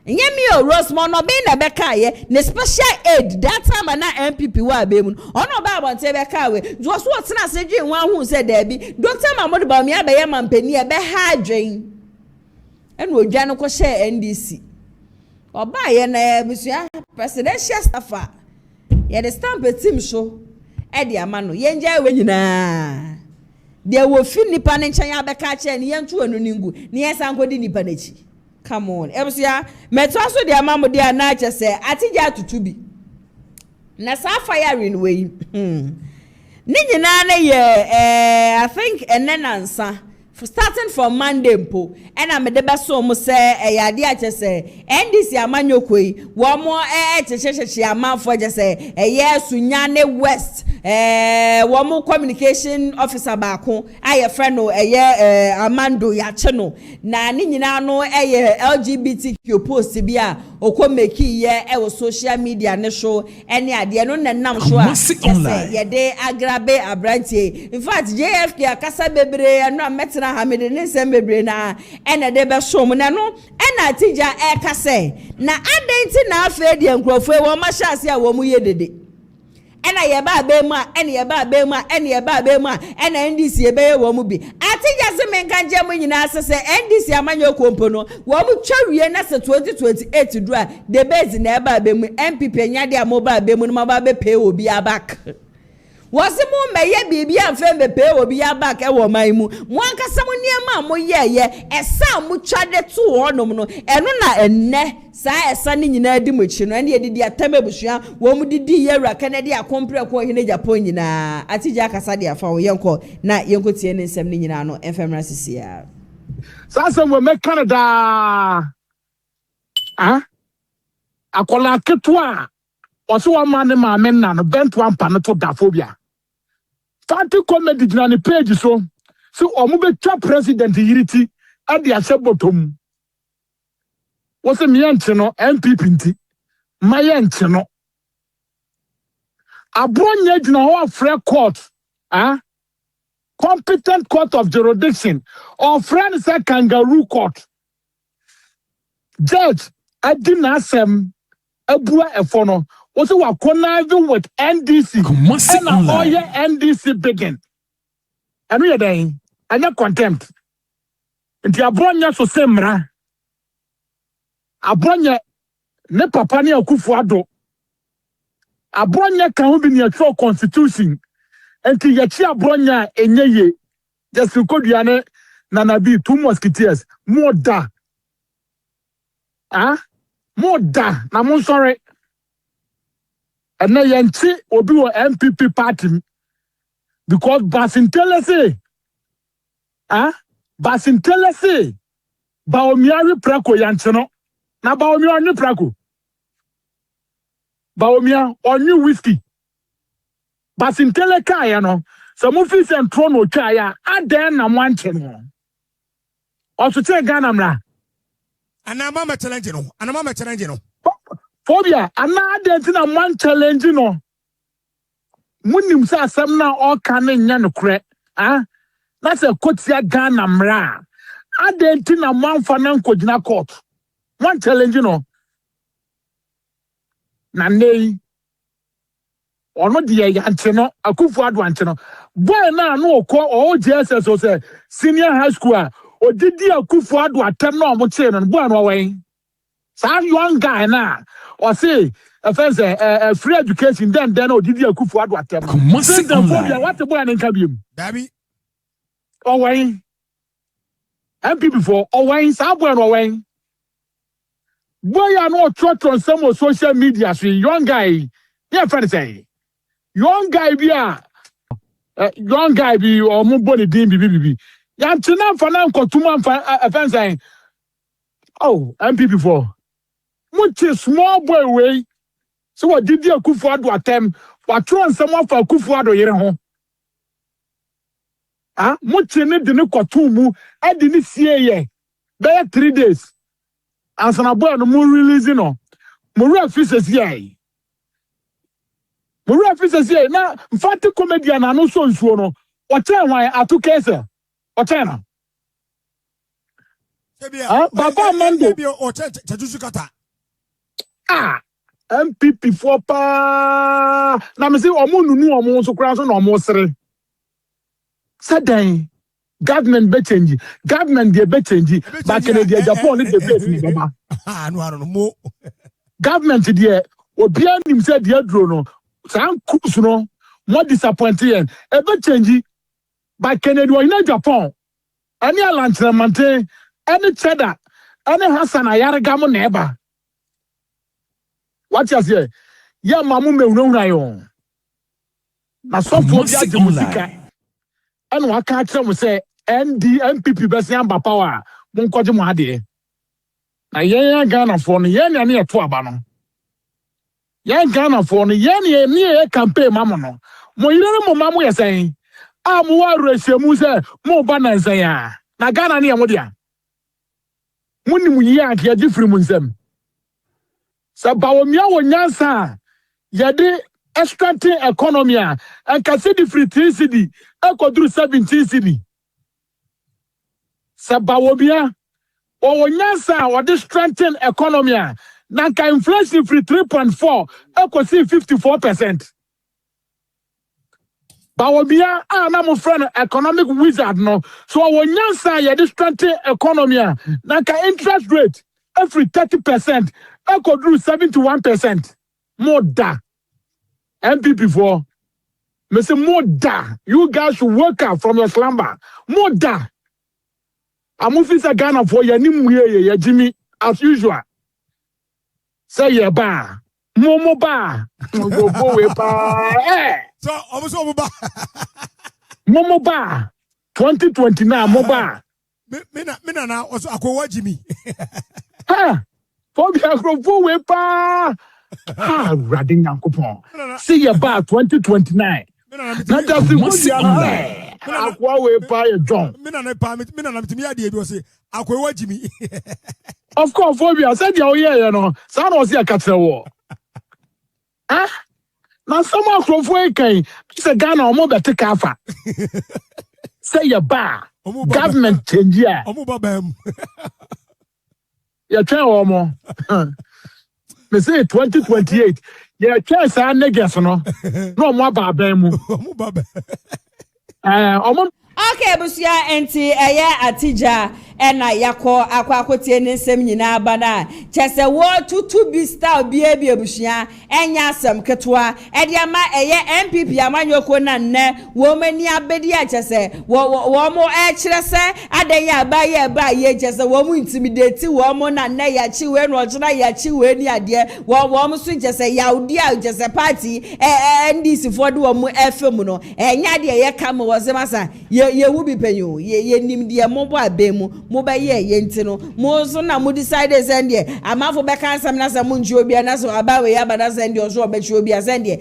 Nyemi o Rosemont no be na beka ye ne special aid that time na MPP wa be mu ono ba abonte beka we jo so otena se dwen wan hu se debi Dr. Mahmoud Bawumia be ye mampani e be ha adwen ene odwa no ko share NDC oba ye na busua presidential staffer ye the stamp team so e de amano ye nja we nyina de wo fi nipa ne nchen ya beka che ne ye ntu anu ningu ne ye san kodi nipa nachi. Come on. Ebusia, metwaso de amamo de na che se atija tutubi. Na sa firing we. Ni nyina na ye I think enenansa starting from Monday mpo ena me de beso mo se yade a che se NDC amanyokoi wo mo chechechech amanfo je se sunya ne West wo mo communication officer baako aye friend no Amando ya che no na ni nyina no LGBTQ post bia okomeki ye wo social media ne show ene ade no nenam show a ye de agrabe abrantie in fact JFK akasa bebre no ametena hamede ne sembebre na ene de be show na no ena tija kase na adenti na afa de nkrofo wo ma hyase a wo mu ye dede ena ye ba be mu a ene ye ba be mu a ene ye ba be mu a ena NDC ye be wo mu bi atija se menka nje mu nyina asese NDC amanyo kompo no wo mu twawie na se 2028 do a de base na e ba be mu MPP nya de amoba be mu no ma ba be pay obi abak wasi mu meye bibi amfe mbepe obi ya back e wo man mu mu ankasa mu niema mo yeye esa mu twade to honom no eno na enne sa esa ni nyina di mu chi no ene yedidi atamebusua wo mu didi yewra kanadi akompre ko hene Japan nyina atija akasa de afa wo yenko na yenko tie ne nsem ni nyina no enfemra sisia sasa mo me Canada akola ketwa oso wa mane ma menna no bent one pan to dafobia Fati comedy na ni page so omu be twa president yiriti ade asebotom wo se me yanche no MPP nti ma yanche no abronya gina ho afre court competent court of jurisdiction or friend say kangaroo court judge adina asem abua efono also we are conniving with NDC and all your NDC begin. And we are there. And your contempt. And the Abronya so semra. Abronya ne papa ni Akufo-Addo. Abronya can be near your constitution. And to yachi Abronya enye just to call you Nanabi 2 musketeers. More da. More da. I'm sorry. And now yanchi obi wo MPP party because Basintelese Bawumia wi prako yanchi no na Bawumia oni prako Bawumia oni whiskey Basintele kaya no so mo fi se ntro no twa ya aden na mwanche no oso che Ghana mra anama ma challenge no Phobia, ana denti na man challenge no. Munim sa asem na all kan nya no kre. Na se kotia Ghana mra. Adenti na man fa na nkogina court. One challenge no. Na nei. Ono de yanche no, Akufo-Addo anche no. Boy na no ko OJSS so say senior high school odidi Akufo-Addo atem na omo che no boy no wen. Some young guy na or say offense free education then odidi Akufo-Addo atem. What the boy an kabiem. Dabi. Owen. MP before Owen some boy no wen. Boy ya no trot on some social media so young guy. Yeah friend say. Young guy be or mo body din bibi. Ya tina fa na nkotuma fa offense. Oh, MP before. Much small boy way. So what did you Akufo-Addo attempt? What try someone for Akufo-Addo yere ho? Much ne de ne kotumu e de ne sie ye. Be 3 days. As na boy no mo release no. Mo refuses ye. Mo refuses ye na mfati comedian na no so nsuo no. O tell why atu case. O tell na. Baba Mando. MPP for pa. Na me say omo nunu omo so kra so na omo sere. Sadan government be change. Government dey be change. But Canada Japan dey base ni baba. No mo. Government dey obi anim say dey dro no. San cruise no more disappointing. E be change. But Canada in Japan. Any Alantremante, any Chedder, any Hassan Ayaragamo neighbor. What you say? Ya mamu me unona yo. Na so for dia de musika. Eno aka kire mo say NPP be say amba power. Mon kwaje mo ade. Na yen Ghana for no yen ne eto aba no. Yen Ghana for no yen ne campaign mamo no. Mo yire mo mamu ye say. Mo wa rehemu say mo ba na say ya. Na Ghana ne mo dia. Muni mu yi ake agifiri mu nsem. Sabawomia wo nyansa yade extracting economy and kase di free 3 cedi ekodru 17 cedi. Sabawomia wo nyansa wo de strengthen economy na ka inflation free 3.4 ekosi 54%. Bawomia na mo friend economic wizard no so wo nyansa yade strengthen economy na ka interest rate every 30% I could do 71%. More da. MPP for. Me say more da. You guys should wake up from your slumber. More da. I'm moving to Ghana for your name Jimmy as usual. Say yeah ba. Momo ba. Go away pa. So almost over ba. Momo ba. 2029 mo ba. Me na also akwa Jimmy. Ha. Fobia Grove we pa. Radin Yankupon. See you about 2029. Not just the Aqua we pa John. Jimmy. Of course, Fobia said you know. Son was here catch the war. Now someone from Fueke, it's a gun or more better kafa. Say your bar. Government change ya. Ya try one more. Me say 2028. Ya try say niggas no. No more babemu. Okay, busia enti atija ena yako akwakotie ne nsem nyina bana chese wo tutu bi style bi busia enya asem ketwa ediama MPP amanyoko na nne wo mani abedi a chese wo mo kire se adanya ba ye chese wo mu intimidate wo mo na nne ya chiwe no ogina ya chiwe ni ade wo mo so chese yaudi a chese party NDC for do wo mu FM no enya de ye kam wo semasa ye wu bi penyo ye nim de mo bo abemu mo ba ye nti no mo so na mo decide send de amafo be kan sam na sam nji obi na so abawe ya bana send de so obechi obi send de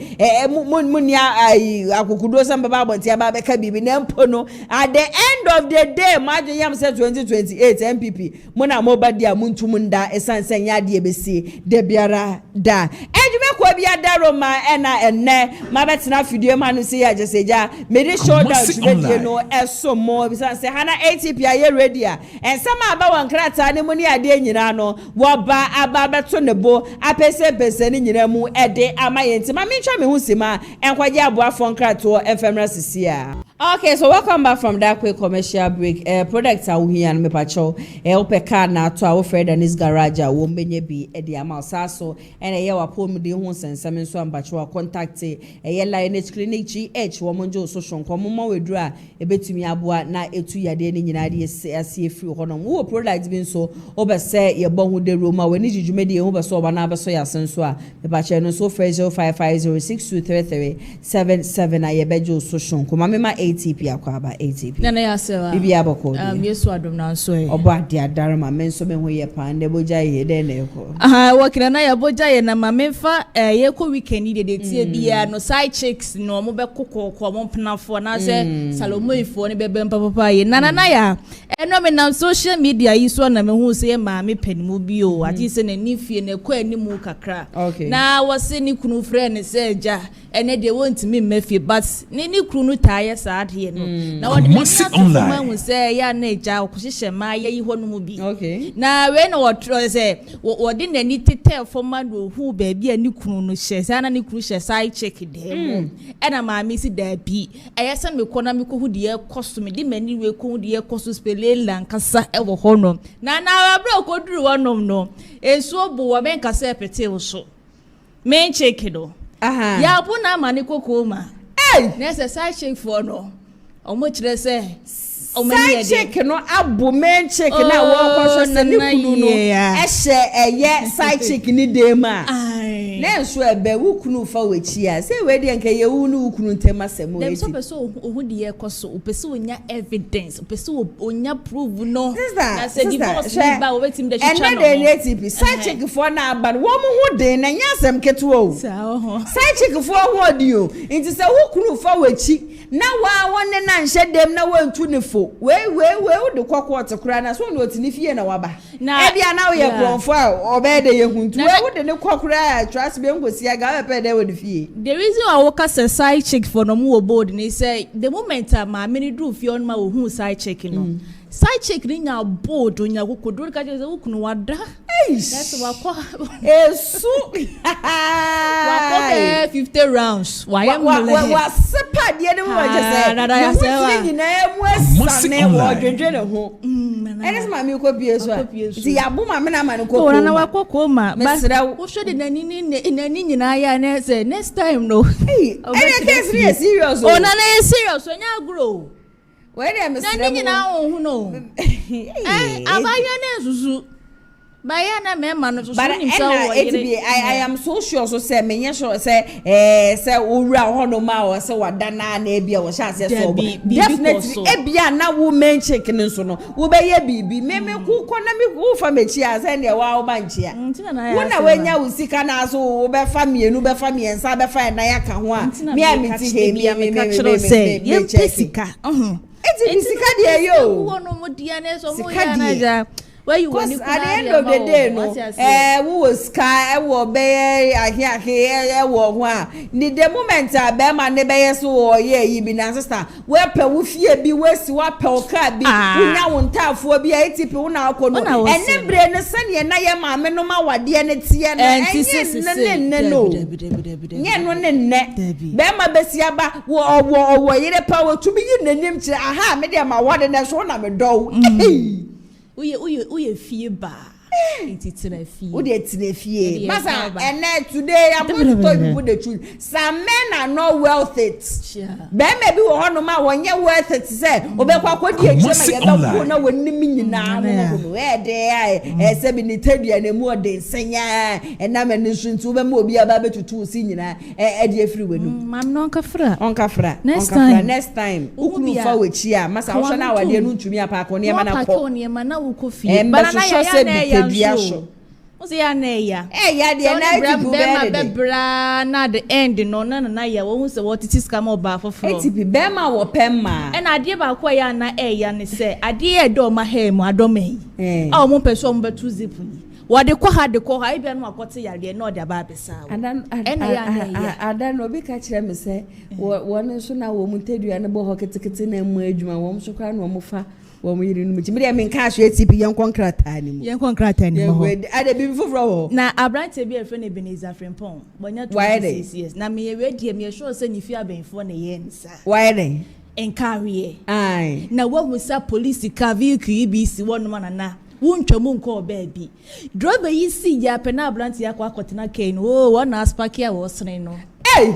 mo ni akokudo sam baba abonti aba be ka bibi na mpo no at the end of the day imagine yam say 2028 MPP mo na mo ba dia mo ntum nda esansen ya de besi de biara da edwume ko bia da roma na enne ma betina fidie ma no say ya jeseja me dey show down today no so more because say hana ATP aye ready and some aba wan krata ne mu ni ade nyina no wo ba aba beto ne bo apese ni nyina mu ede amayenti ma me ntwa me hu sima enkwaje aboa fon krato FMRA sisia. Okay, so welcome back from that quick commercial break. Products are here and me pacho opeka na to our friend and his garage wo menye bi ede ama saso and ye wa pom de hu sensem so ambacho contact ye Lineage Clinic GH wo monjo so shonko mo ma wedru a ebetumi aboa na etu yade ni nyina de asie free hono wo product bi so obese ye bo hu de roma we ni jujumedi ye hu beso oba na beso ya senso a me pacho no so 0550623377 aye bejo so shonko ma me ma ATP akwaba ATP na ya sewa bibi aboko yesu adom na nso e obo ade adarma menso me ho ye pa nde boja ye de na eko wakina na ya boja ye na mamemfa ye ko weekend de tie bia no side chicks no mo be kokoko mo penafo na se Salomoifo ne be papa ye na ya eno me na social media yi so na me hu se ma me panimu bi o ati se na nifie na kwa animu kakra na wose ni kunu friend se ja ene de wontimi mafie but ni kunu no taye saade ye no na wode ma hu se ya na ja okuhye ma ye yi ho no mu bi na we no wotro se wode na ni tete foma no hu ba bia ni kunu no hye sana ni kunu hye side check dem ena ma mi si da bi eyese me kona me ko hu de ekoso me de mani we ko hu de ekoso spele lankasa e wo hono na abra ko duru wonom no enso bo wo ben kasa pete wo so men check do ya bu na ma ni kokoma na se side check for no omo kire se side check no abo men check na wo ko so ni kunu no ehye eye side check ni dem a na enso ebe wo kunu fa wachi a say we de nka ye wu no kunu ntema semo dem so person ohu de ye koso opese onya evidence opese onya prove no na say divorce ni ba wo betim de chicha no and then ATP side check for na aba wo mo hu de na nya asem keto o side check for wo de o nti say wo kunu fa wachi na wa wonne na nhye dem na wantu ne fo we de kwakwa kura na so no otini fie na waba e bia na wo ye bronfo a obede ye huntu we de ne kwakura trust be ngosi aga pe de wo de fie the reason I work as a side check for no mo board ni say the moment ma me do fie on ma wo hu side check no side check ni nya board onya kokodo ka je wo kunu wada that's wakwa esu wakwa 50 rounds why am wa sepa de ne mo je say ni na emu asane wo dwedwe ne ho enes ma mi ko bie so ti ya bu ma me na ma ne ko ko na wakoko ma wo hwe de nani nyina ya na say next time no ene serious o na serious onya agro where am I? Nani na ohun no. Abaya na susu. Baya na me ma no susu nim so wo yire. I am so sure so say me sure say owura hono ma o say wada na na ebia wo sha say so definitely ebia na wo men check ne so no wo be ye bibi me ku ko na me ku fa me chi a say ne wa wo ba nchia wo na wanya wo sika na so wo be fa mienu be fa miensa be fa na ya ka ho a me a me ti he me sika eti sika de yo wo no mo dia na so mo ya na ja where you want at the end of the day no we was sky we be ahia wo ho a ni the moment a be ma ne be yeso wo ye yi bi na sister we pe wo fie bi we si wa pe o ka bi unya wo ntafo bi a etipi wo na akọ no ene bre ne sane na ye ma me no ma wade ne tie no enye no nye no ne be ma be si aba wo yire pa wo tumi yi nanim kire aha me de ma wade ne so na me do Uye fie ba. Ititira fie. Ude tire fie. Masa and today I'm going to tell you the truth. Some men are not worth it. Be maybe wo hono ma wonye worth it say obekwa kwodi ejema ye ba na wonni nyina no e de ai se bi ni tadua na mu ode senya e na me nsu ntu be ma obi aba betutu si nyina e de afiri wenu. Mam no onkafra. Next time. Ukunu fa wechi a masa wo na awade no ntumi apa ko ne ma na ko. Ne ma na wo ko fie. Bana na ya Ozi ya na ya. Ya de na tipu be bra na the end no na ya wo se what it scam oba foforo. Tipi be ma wo pemma. E na ade ba kwa ya na ya ne se ade e do ma ha mu adome. A mo peso mo betu zipu ni. Wade kwa ha ibia no akote yare na ode aba besa. Adan obi ka kire me se won so na wo mu tadua ne bo ho ketekete na mu adwuma wo so kwa no mo fa wo mo yiri no mu chimire me nka ahwe tipi yen konkrata ni mo ade bi foforo ho na abrante bi efe na Ebenezer Frimpong bonya 26 years na me we die me sure say ni fi abenfo na ye nsa why dey enkawie ai na wo musa police ka vehicle bi si wono na wontwamu nko obabi driver yi si ya pe na abrante ya kwa akotena ken na aspaki a wo sene no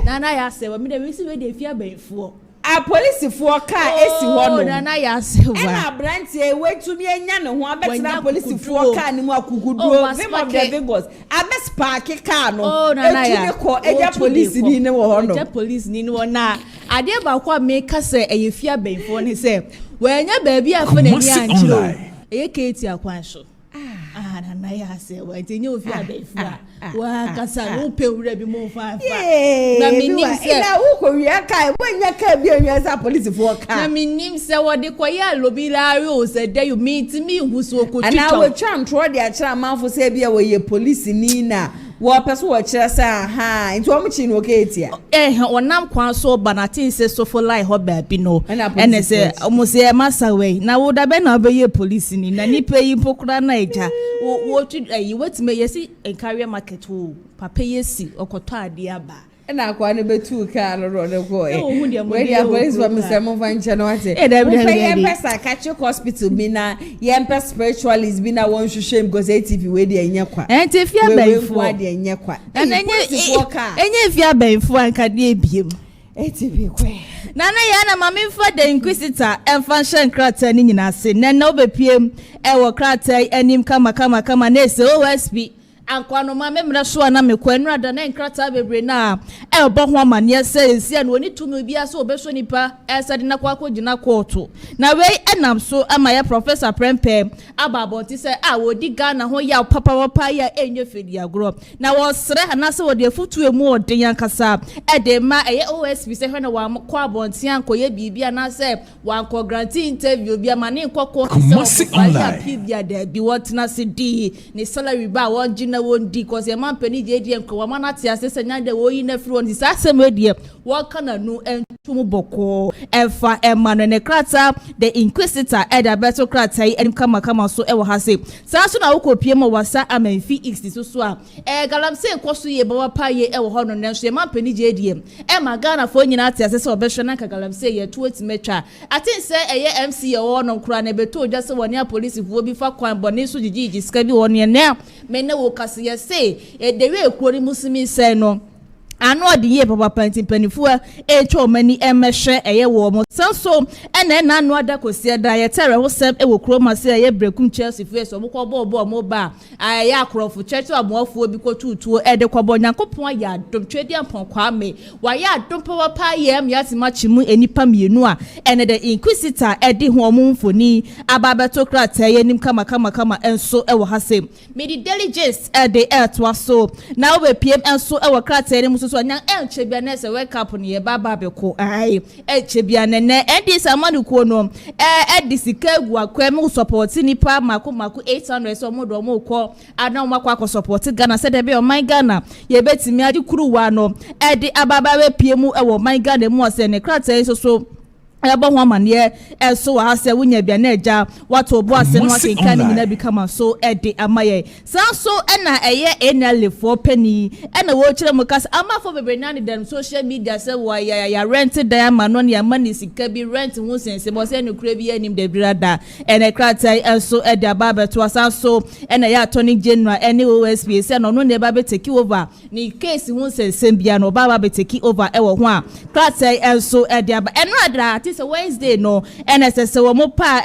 na ya se wo me de we si we de fi abenfo a police for car esi ho no na ya se wa na branch e wetumi enya ne ho abetina police for car ni mu akuguduo vim of the Lagos abes park car no etumi ko eja police ni ne wo no eja police ni wo na ade ba kwa me ka se eyefia benfo ni se wanya ba bi afa na ni anchiro eye keti akwan so na ya se wa tinye ofi abefu wa kasa no pe wura bi mo fa na minim se na wo ko wia kai wanya ka bi onwa sa police for ka na minim se wo de koya lobirari o se de you meet me hu so ko twitwa na we tram tro de a kira manfo se bia wo ye police ni na wo peso wo kira sa ha nti wo mchi no ketia onam kwan so banatin se so for lie ho ba bi no ene se mo se masa we na wo da be na be ye police ni na ni pe yi pokura na eja wo wetime yesi encareer market wo papa yesi okoto ade aba na akwa ne betu ka loro ne ko we dia police for me say mo vancha no ate we pesa Catholic hospital bi na ye pesa spiritualist bi na won hwehwem because ATV we dia nya kwa enti fia benfo we dia nya kwa enye fia benfo anka de ebiem ATV kwe nana ya na mama mfa the inquisitor emfa hye krata ni nyina se na obepiem e wo krata anim kama na ese OSP ankwano mama mra so na mekwanu ada na nkrata bebre na e obo ho amane se esi na oni tumi bia so obeso nipa esade na kwa kogina koto na we enam so ama ya professor Prempe ababonti se wodi Ghana ho ya papa ya enye fedi agro na wo sere na se wodi afutu emu odin yankasa de ma eye OSP se hwe na wa kwa abonti ankoye bibia na se wa anko grant interview bia mane nkoko se ya bibia da bi wotna se di ni salary ba won wondi cause e man pani je die nko wa manati asese nya de wo yi na firi won sa asem edie wo kana nu entum boko efa emano ne krata the inquisitor eda beto krata yi enim kama so e wo ha se sa so na wo kopie mo wasa amanfi x so a galamse nkoso ye ba pa ye e wo ho no ne so e man pani je die e ma Ghana fo nyina ati asese obehwe na galamse ye to etimetwa atin se eye MC ye wo no nkura na beto oja se woni a police fo bi fa kwan bone so jiji ska bi woni ne me ne wo kasi say the way kwori musimi say no anu odi ye papa panti panifua echo mani emehwe eye wo mo sanso na anu ada kosi da ye tere ho sem e wo kroma say ye brekum Chelsea face o mo ko bo mo ba aye akrofo church amoafo bi ko tutuo e de kwabo nyankopon ya dom twedi ampon kwa me wa ya dom papa ye am yati machimu enipa mienu a ene the inquisitor e de ho mo mfoni ababeto krata ye nim kama enso e wo hase me di diligence e de to so na we pm enso e wo krata ye so anya elchebia na se wake up ne ye baba beko ai elchebia ne edi samanu ko no edi sikegu akwem support nipa mako 800 so mo do mo ko ana mo akwa support Ghana se de be o my Ghana ye betimi adi kuruwa no edi ababa we piemu e wo my Ghana mu se ne krata so ebo ho amane so wa se wunya bia na eja wato obo ase no akenka ni nyina bi kama so ede amaye so na eye enale for penny na wo kire mu kasa amafo bebre na ni dem social media se wa ya rent da ma no ya mani sika bi rent hu sense bo se no kura bi anim de brada ene krata so ede ababa to so na ya attorney general ene OSP se no ne ba be take over ni case hu sense bia no ba be take over e wo ho a krata so ede aba enra it's a Wednesday no NSS wo mo pa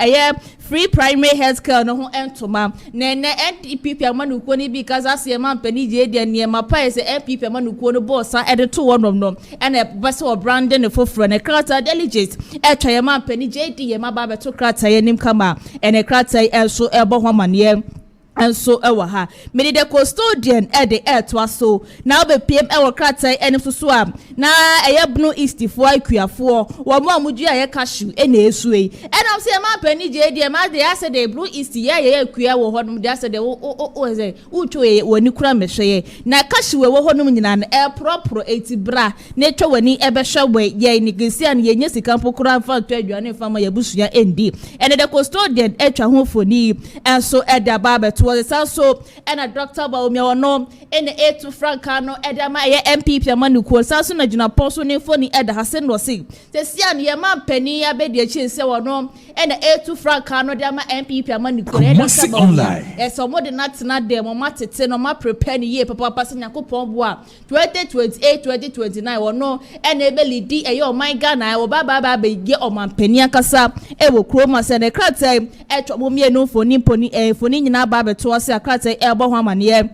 free primary health care no ho entoma ne NDP amanuko ni because ase man pani je de ne ma pa ese NPP amanuko no boss ede to wonom no ene bese o branding ne foforo ne krata delegate twa ye man pani je de ye ma ba beto krata ye nim kama ene krata so ebo ho mane so ewa ha me the custodian de to so now be pm ewa krata ene so a na eyebnu east fo akuafo wo mo amudu aye cashew ene esue am say ma pani je de ma de ase de blue east ye akua wo hodum de ase de o ze utwo ye wani kura mehwe na cashew wo hodum nyina na propro eti bra na twa wani ebe hwe ye ni gisia na ye nyesi kampo kura fa to aduane fa ma yabusua endi ene the custodian twa ho foni so de ababa was also and a doctor ba omi ono in A2 franka no edama ye MPP amanuko sanso na juna poso ne foni eda hasen no se sia ne ye man pani ya be de chi se wono and A2 franka no de ma MPP amanuko eda ba so mo de natina de mo matete no ma prepare ne ye papa papa se nyakopon bo a 2028 2029 wono and e be lidi e yo my Ghana wo baba be ge o man pani akasa e wo kroma se ne krata e twa mo mienu foni poni foni nyina ba to ase akrata ebo ho amane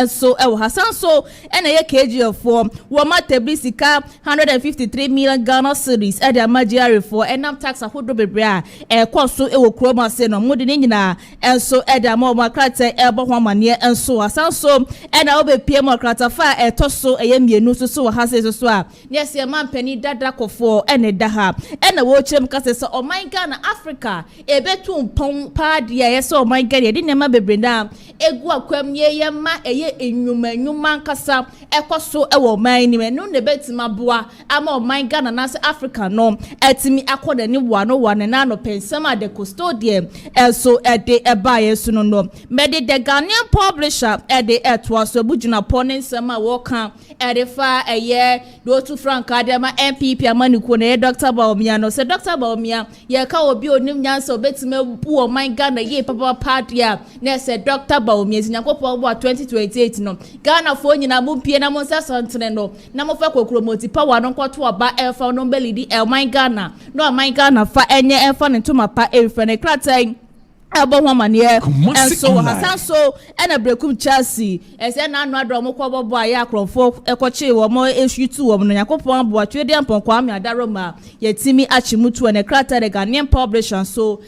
so Hassan so and a KGF for Wama Tebrisika 153 million Ghana cedis at the Magiari for and nam tax a hood bebra cost so ewo chroma seno mudinina and so at the Moma Crata elbow woman and so Hassan so and I'll be PM Crata fire a tosso a yemi no so has a swap. Yes, a man penny dadako for and a daha and a watch him cast oh my Ghana Africa a betum pong pad yes oh my God, I didn't never bring down a guaquem ye ma a enyuma kasa ekoso ewo man ni no ne betima boa ama o man Ghana na Africa no etimi akoda ni one na no pensama the custodian so de ebaye so no mede the Ghanaian publisher de etwa so bujuna ponin sama woka de fa eye do to Frank Adama MPP amaniku na Dr. Baomia no se Dr. Baomia ye ka obi onim nyansa obetima bu o man Ghana ye papa party na se Dr. Baomia sinyakopo bo 2028 no Ghana fo nyina mu pie na mo nsa santene no na mo fa kokromoti power no kwato aba elfa no belidi elman Ghana no man Ghana fa enye elfa ne toma pa elfa ne kratai abo homane and so Hassan so and a brekum Chelsea ese na anu adro mo kwa bobo aye akrofo ekoche wo mo eshutu wo no yakopon abo atwede ampon kwa me adaroma yetimi achimutu and krata the Ghanaian publisher so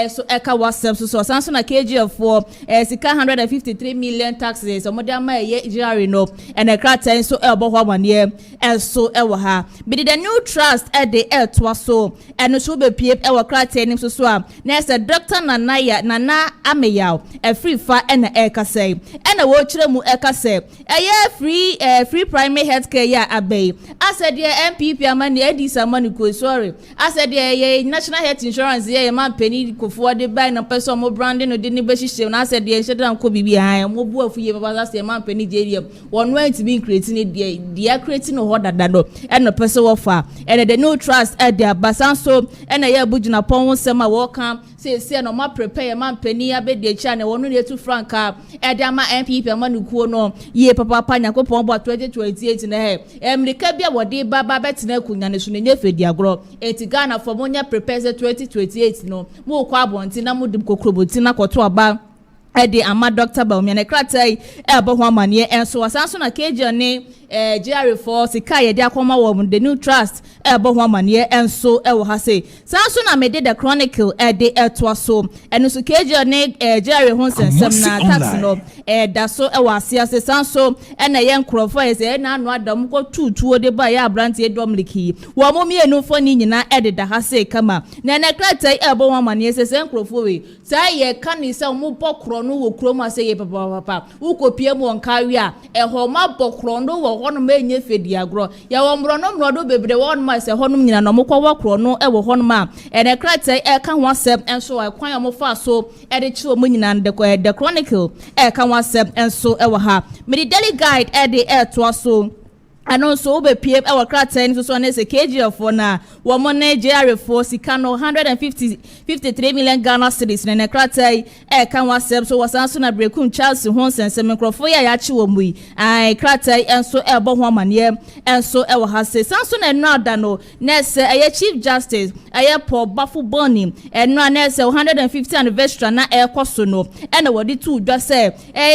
so eka wasem so Hassan so na KGF for sika 153 million taxes so mo dey ma ye jari no and krata so abo homane and so ewo ha be the new trust at the to so and so be pie ewo krata nim so a na se Dr. Nana Ameyaw free fa and eka say and a watch mu eka say free primary healthcare ya abey I said the MPP amani edi samani ko sorry I said the national health insurance ye man penny ko for the buy na person mo branding no de ni be hihye na said the shedan ko bibia mo bu afu ye baba say man penny JDM one way to be creating the creating no dada no and no person offer and the no trust at their basan so and a bujuna pon sema welcome say no ma prepare man penny abedi cha na wonu ne tu franka e de ama MPP amanukuo no ye papa nyakopon bo 2028 na he emrika bia wode baba betena kunya ne so ne nyefedi agro eti Ghana for monya prepare 2028 no mo kwa abonti na mo dim kokroboti na koto aba ede ama Dr. Baumia ne kratai ebo ho amane enso wasanso na KG ne GR for sika ye de akoma wo the new trust ebo ho amane enso ewo ha say sanso na mede the chronicle ede etwa so eno so KG ne GR ho sensem na tax no da so ewo asia se sanso ena ye nkrofo ye se na anu adam ko tutuo de ba ya brante edom liki wo mo mienu fo ni nyina ede da ha say kama na ne kratai ebo ho amane se nkrofo we sai ye kanisa mo bokro no wo kroma se ye papa ukopie mu onkawe a eho ma bokro no wo hono ma enye fedi agro ya wo mro no mro do bebre won ma se hono nyina no mokwa wokro no e wo hono ma ene krata e ka ho asem enso e kwan mo fa so e de chiwo mu nyina the chronicle e ka ho asem enso e wo ha me the daily guide e de e to so and also be pie our krata so na se KG for na wo mo na GR for sika no 153 million Ghana cedis na krata e kan wasem so wasanso na brekum Charles ho sense mikrofo ya chi wo mu ai krata enso e bo ho amane enso e wo ha se sanso na no ada no na se chief justice Paul Bafu Boni no na se 150 anniversary na e koso no e na wodi tu dwa se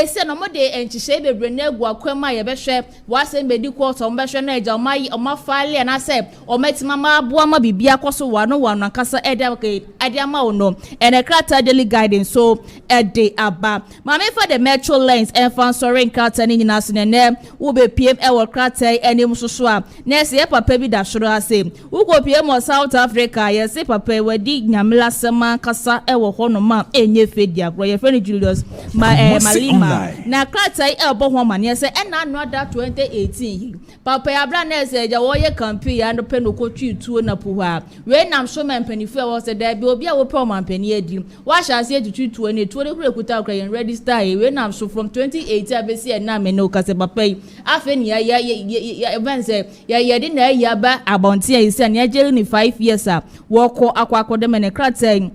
se no mo de enchihye bebre na egu akwama ye behwe wasem bedi ko so mbehwe na eja oma file na se ometima ma aboa ma bibia koso wano akasa ede ama ono ene krata daily guidance so ede aba ma me for the metro lines and fansoring krata ni nyina so ne wo be pm e wo krata ene musoso a na se ye papa bi da shoro ase wo ko pm South Africa ye se papa wadi nyamela sema kasa e wo hono ma enye fedi agro ye friend Julius malima na krata e bo ho ma ne se ena anu ada 2018 papa ya bra na se ja wo ye campaign ya no pe no ko tuo na puha we nam so man panifu e wo se da bi obi a wo pe man pani adi wa sha se tuo ne tuo de kure kuta kra yen register we nam so from 2018 abesi e na me no ka se papa yi afa ni ya events ya di na ya ba abonti ya ise na ya jeri ni 5 years a wo ko akwa de me ne krata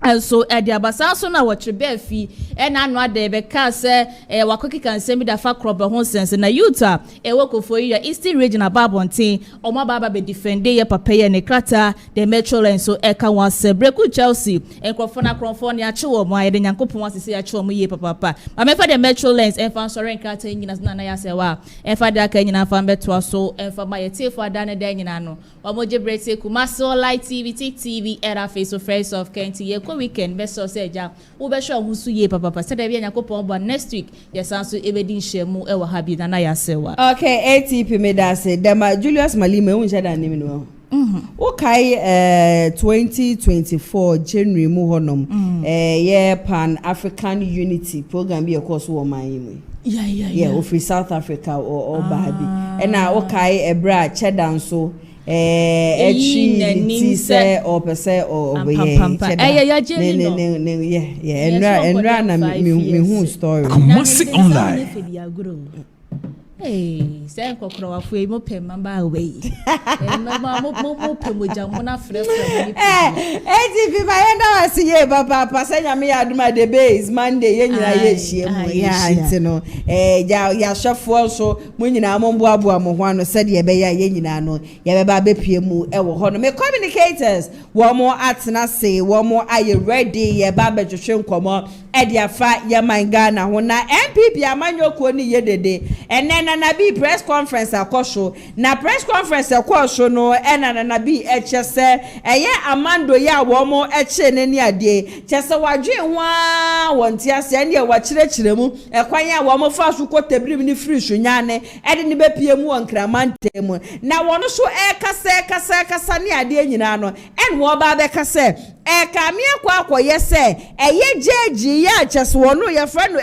and so the abasanso na watch befi and anu ade be ka se wakoki kan semi da fa crop ho sense na yuta wokofo yi Eastern region ababonten omo baba be defend ye papa ye ne krata the metro line so eka wan se breku Chelsea enkrofo na kronfo ne ache wo mo ayede nyankopon asese ache wo mo ye papa ma me fa the metro lines enfa sore krata nyina na ya se wa enfa da ka nyina fa beto so enfa ma ye tefo ada ne da nyina no omo je brete Kumaso Light TV era face of face of Kent ye weekend best so say ja wo be sure husu ye papa say da bia nyakopon bo next week yes anso ebedi nhemu e wa habi na ya sewa okay ATP me da say Dema Julius Malima hu nche da nim no okay 2024 January mu honom ye Pan African Unity program be course wo man yi yeah free South Africa or baby and now okay ebra Chedder so echi say or per se or enra na me hu story Kumasi Online. Hey, say kokro wa fu e mo pem mamba we. Mo pem mo jam mo na frefre mo ni. ATP ba yenda wasiye papa say nyame ya aduma the base Monday ye nyina ye hie mo ya ntino ya shafo so mo nyina mo boaboa mo ho ano se de be ya ye nyina no ye be ba bepie mu e wo ho no me communicators wo mo atena se wo mo aye ready ye ba betwetwe nkomo e de afa ye manga na ho na MPP amanyoko ni ye dede na bi press conference akosho na press conference akosho no na bi echese eye amando ya wo mo eche nani ade chese wadwe hwa wonti ase ene wa kirekiremu ekwan ya wo mo fa so kotebrim ni free hwanyane ede ne bepie mu wonkramante mu na wono so kasa ni ade nyina no en wo ba be kase kamia kwa yese eye jeji ya chese wono ye fra no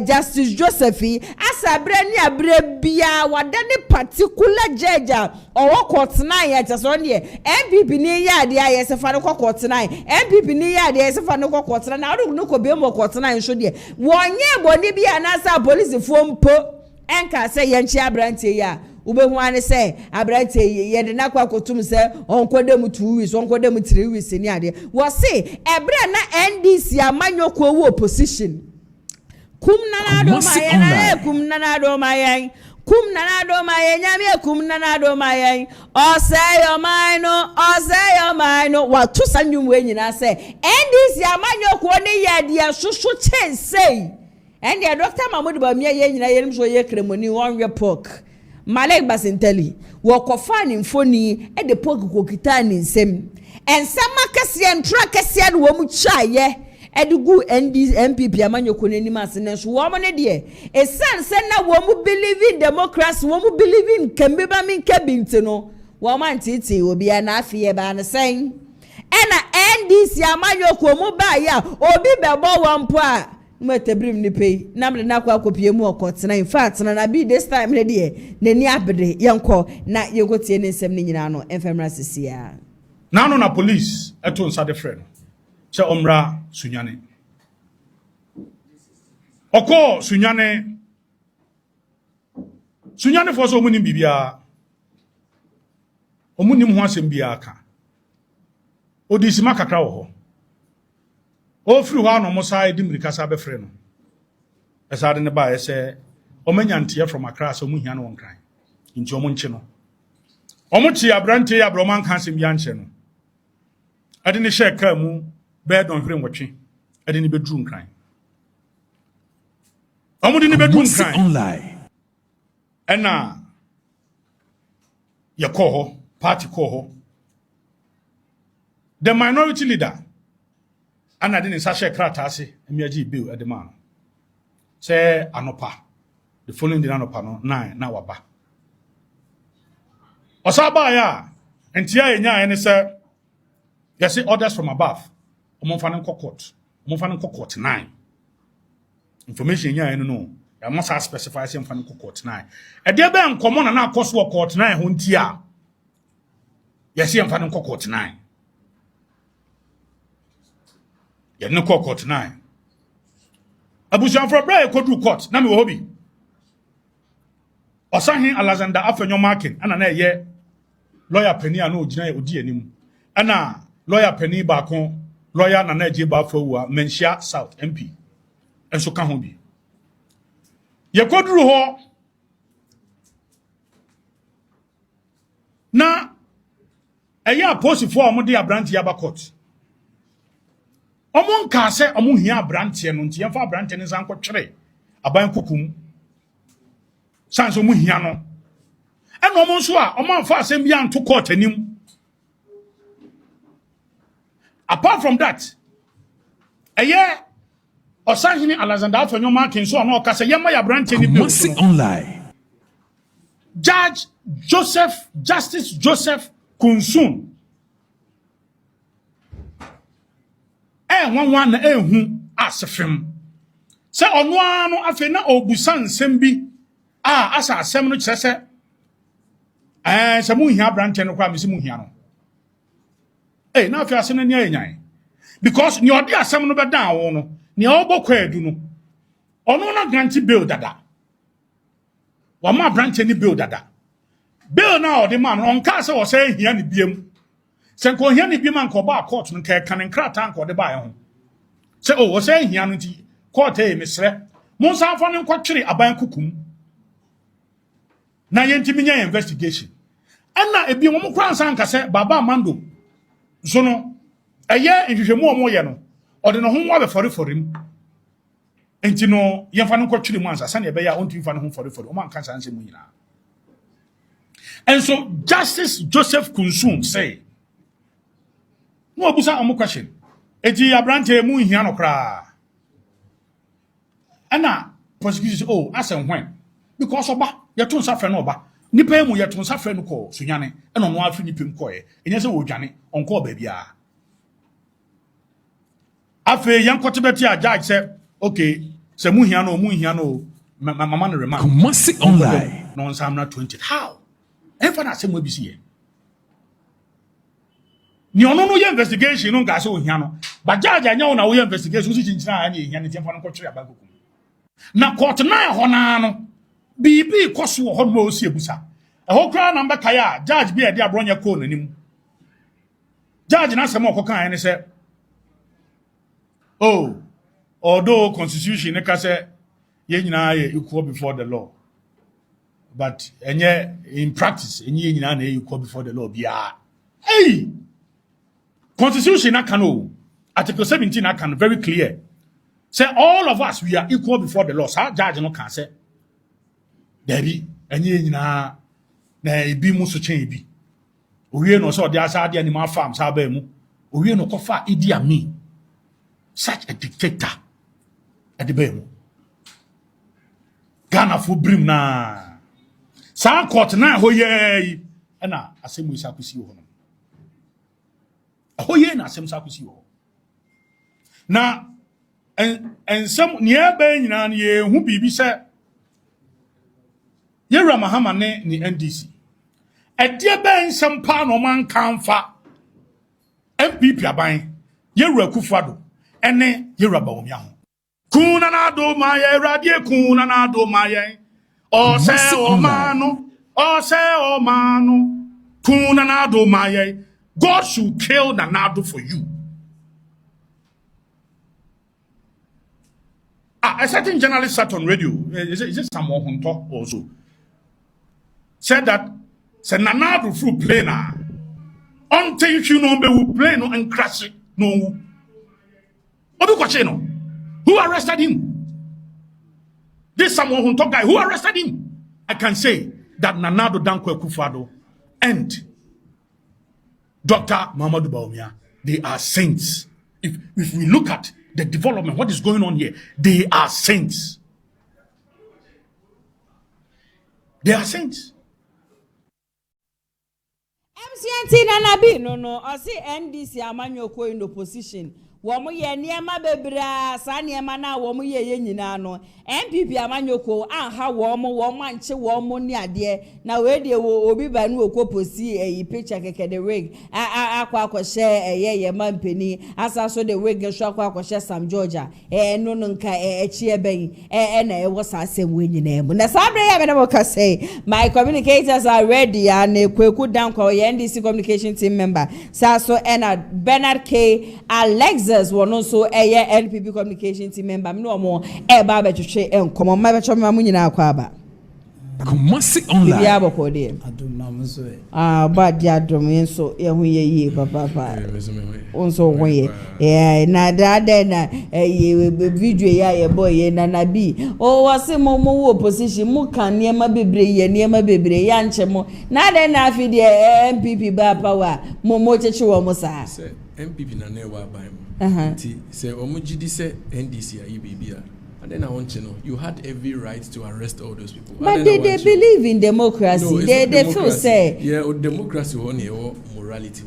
Justice Josephi asabre ni abre bia wadane particular judge or court 9 ya chese on ye MPP ni ya de ayese fa no court 9 MPP ni ya de ayese fa no court 9 na no ko be mo court 9 so de wonye boni bia na sa police fo mpo enka se ye nchi abrante ya ubehu ane se abrante ye de nakwa kotum se onkodem 2 weeks onkodem 3 weeks ni ade wo se ebre na NDC amanyoko wo opposition kum nanado mayen nyame kum nanado mayen o say your mind wa to sanyum we nyina se NDC amanyoko ne ye de soso chensei and the Dr. Mahmoud Bamia ye nyina yerim so ye kremoni one report Malek Basinteli wokofa ni mfoni e de pork kokita ni nsem ensama kase entra kase no wo mu chaye edugu MPP amanyoko nani masene so wo mo ne de esan se na wo mu believe in democracy wo mu believe in kembeba min kabinti no wo man titi obi na afie ba na sen ena NDC amanyoko mu ba ya obi bebo wampo a metebrim ni pay namle na kwa kopie mu okotena in fact na bi this time ne de nani abede yenko na yegotie ne nsem ne nyina no enfemra sisia na police eto nsa de friend che omra sunyane oko sunyane for so munim bibia omunim ho asem bia aka odisima kakra wo ho o free ho no mo sai di mirikasa be frɛ no esade ne ba ese o manyantie from Accra so mu hia no wonkran nti o mo nche no o mo chi abrante ya broman kan sem ya nche no ade ne share ka mu be don hwere nwotwe ade ne bedru nkran o mo di ne bedru nkran Online ena ya ko ho party ko ho the minority leader ana de ne sashe krata ase emiaji bill edema say anopa the following day anopa no 9 na waba osaba ya entia enya ene say you see orders from above omonfa court 9 information enya ene no ya must specify say mfa court 9 e de be nkomo na akoso court 9 ho ntia you see mfa court 9 ye no court 9 abusuan for bra ekodu court na me wo hobi osahin Alexander Afenyo Markin ana na ye lawyer pani ana ogina odi anim ana lawyer pani ba ko lawyer Nana Agyapong Menshia South MP enso ka ho bi ye koduru ho na eya aposifo omode abrante ya ba court omon ka se omon hia abrante no nti yemfa abrante ne san kwotwere aban kukum sanso mu hia no eno omon so a omon fa asem bia nto court anim. Apart from that, a year or Sanhini Alexander for your marking so no Casa Yama branch in the online. Justice Joseph Kunsun. One who as a film. Say on one afena obusan sembi as a seminary sese. And Samu here branch and Kwamisimu Hiano. Now if you are saying anything, because you are there, some no be down no, you obo kwedu no, ono na grant bill dada. Wa ma branch any bill dada. Bill now the man on case was saying here ni biem. Say ko here ni biem an ko ba court no kan nkrata an ko de ba ho. Say oh was saying here no ti court e mesre. Mo san fa no kwatwere aban kukum. Na yentimi nya investigation. Ana ebi mo kran san ka say baba mando so no eye nhwehwemu omo ye no ode no ho wa be for him enti no yemfa no kwatwiri mu ansa sane be ya ontu fa no ho for o man kan san se mu nyina. And so Justice Joseph Kunsun say no obusa omo question eti abrante mu hia no kra ana prosecutor say oh asen when because oba ye to nsa fe no oba nipa mu yeto nsa frɛ no kɔ sunyane ɛna no afi nipem kɔɛ enye sɛ wodwane ɔnkɔ ba bia afi yankote beti a judge sɛ okay sɛ mu hia no mama no rema Kumasi online no nsa amna 20 how ɛfa na sɛ mu abisi ye ni ɔno no ye investigation no ga sɛ ohia no ba judge anya wo na wo ye investigation so kyinkyina a na ehia ne temfa no kɔtwere abagokum na court na ho na no bibi koso ho no osi ebusa eho kra na mbeka ya judge bi e de abronya ko nanim judge na asem okokan ne se oh although constitution ne ka se ye nyina ye equal before the law but enye in practice enye ye nyina na equal before the law bia hey constitution na kan o article 17 na kan very clear say all of us we are equal before the law sa judge no kan say Debbie, enye nyina na ebi mu so chen ebi. Owie no so de asa de animal farm sa ba mu. Owie no kofa Idi Amin. Such a dictator. At the ba mu. Ghana for brim na. Sa court na ho ye. Na asemu isa kusi ho no. Ho ye na asem sa kusi ho. Na en some near ba nyina ye hu bibi se Yera Mahama ne ni NDC. Edie ben sempa no man kanfa. MPP aban. Yera Kufuado. Ene Yera Bawumia ho. Kuna na do maye radie kuna na do maye. O se o manu. Kuna na do maye. God should kill Nanado for you. A certain journalist sat on radio. Is it someone who talk also? Said that say Nanado through plane until you know be will plane and crash it no. Who arrested him? This someone who talk guy who arrested him. I can say that Nanado Dankwa Kufuado and Dr. Mamadou Bawumia, they are saints. If we look at the development, what is going on here, they are saints. They are saints. MCNT Nanabi no I see NDC amanyoko in opposition Womu ye niema bebra sa niema na womu ye nyina no MPP amanyoko anha womu anche womu ni ade na we de wo obi ba nu okoposi eyi picture keke the wig akwa share ye mampeni asa so the wig so akwa share Sam Georgia no nka echi eben na e wo sa asem we nyina mu na sabre ya be na boka say my communicators are ready and ekweku dan kwa ye NDC communication team member so na Bernard K Alexis one also NPP communication team member me no mo ba betwe enkomo ma betwe ma mu nyina akwa ba Kumasi online. Bia bokode. Adum na muso e. Ba dia adum enso ye hu ye papa. Onso hu ye. Na da na video ya ye boy ye na bi. O wase mo wo opposition mu kan niema bebre ya nche mo. Na da na afi de MPP ba power mo cheche wo mo sa. Se MPP na na wa ban. Nti se omo gidi se NDC ayi bibia. And then I want to know, you had every right to arrest all those people. But they believe in democracy. No, they democracy. Feel say democracy or morality.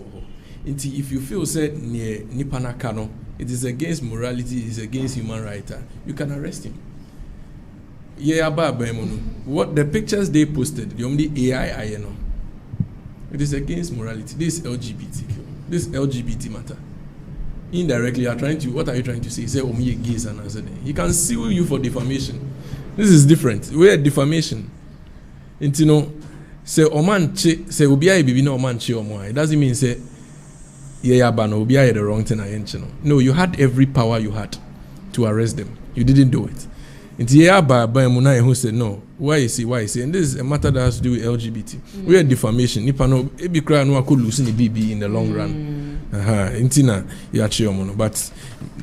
If you feel say near Nipanakano, it is against morality, it is against human rights, you can arrest him. What the pictures they posted, the only AI I know. It is against morality. This is LGBTQ. This LGBT matter. Indirectly, what are you trying to say? Say, gays and answer. He can sue you for defamation. This is different. We're defamation. And say, Oman, say, Obiai bibi no Oman chi Omo. It doesn't mean say, Obiai the wrong thing. No, you had every power you had to arrest them. You didn't do it. And who said, no, why is he? And this is a matter that has to do with LGBT. We're defamation. Nipa no, ebi cry no could lose in the BB in the long run. Intina yachi but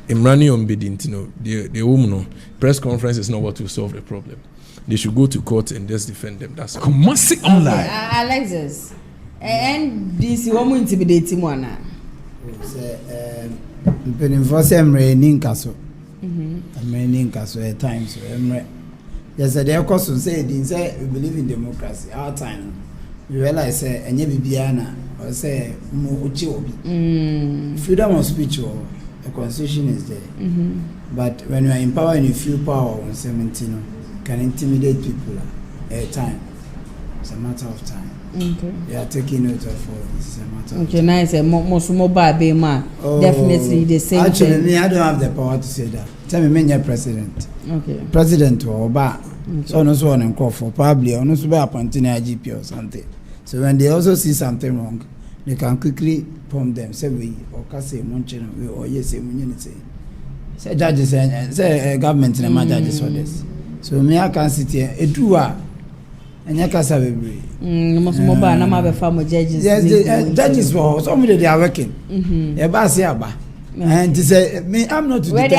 Imrani Ombedi the woman press conference is not what will solve the problem. They should go to court and just defend them. That's Kumasi online. Alexis, and this woman intimidating one. Raining castle at times. Yes, there question say we believe in democracy. Our time we realize any Bibiana or say freedom of speech or the constitution is there. But when you are in power and you feel power on 17, can intimidate people at time. It's a matter of time. Okay. They are taking note of all this. It's a matter of time. Nice. Most mobile be man. Definitely the same actually, thing. Me, I don't have the power to say that. Tell me, you're president. Okay. President or Oba. So no so on and call for probably or no so be appointing IGP or something. So when they also see something wrong, they can quickly prompt them. Say we or can say Monchino or yes, say judges and say government and my judges for this. So me I can sit here. It do and you can say most mobile na ma be farm judges. Yes, judges for somebody they are working. And to say me, I'm not to determine.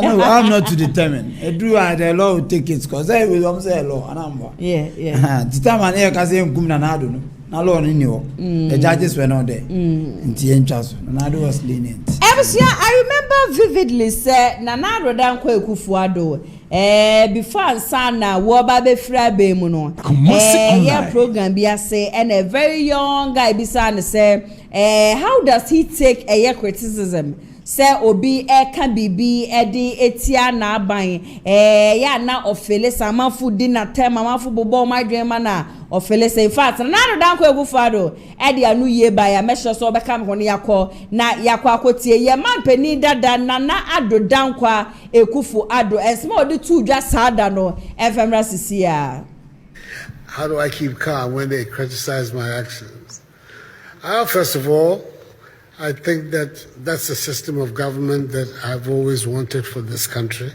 No, I'm not to determine. The law will take its course. I will say law and I'm yeah. The time I hear Kazim Kumnado, no law in you. The judges were not there. And the interest, Nanado was lenient. I remember vividly say Nanado dan kwe kufuado. Before Sana Woba be frabe muno. Yeah, program be say and a very young guy be say. How does he take a criticism? Say obi can be edi etia na ban ya na ofele sama fu di na tema ma fu bobo my dream na ofele say in fact na do dan ko egufado edi anu ye ba ya mesho so be kam hono yakọ na yakọ akotie ye man pani dada na ado dan kwa ekufu ado esma odi tu dwa sada no efemra sisia. How do I keep calm when they criticize my actions? First of all, I think that that's a system of government that I've always wanted for this country.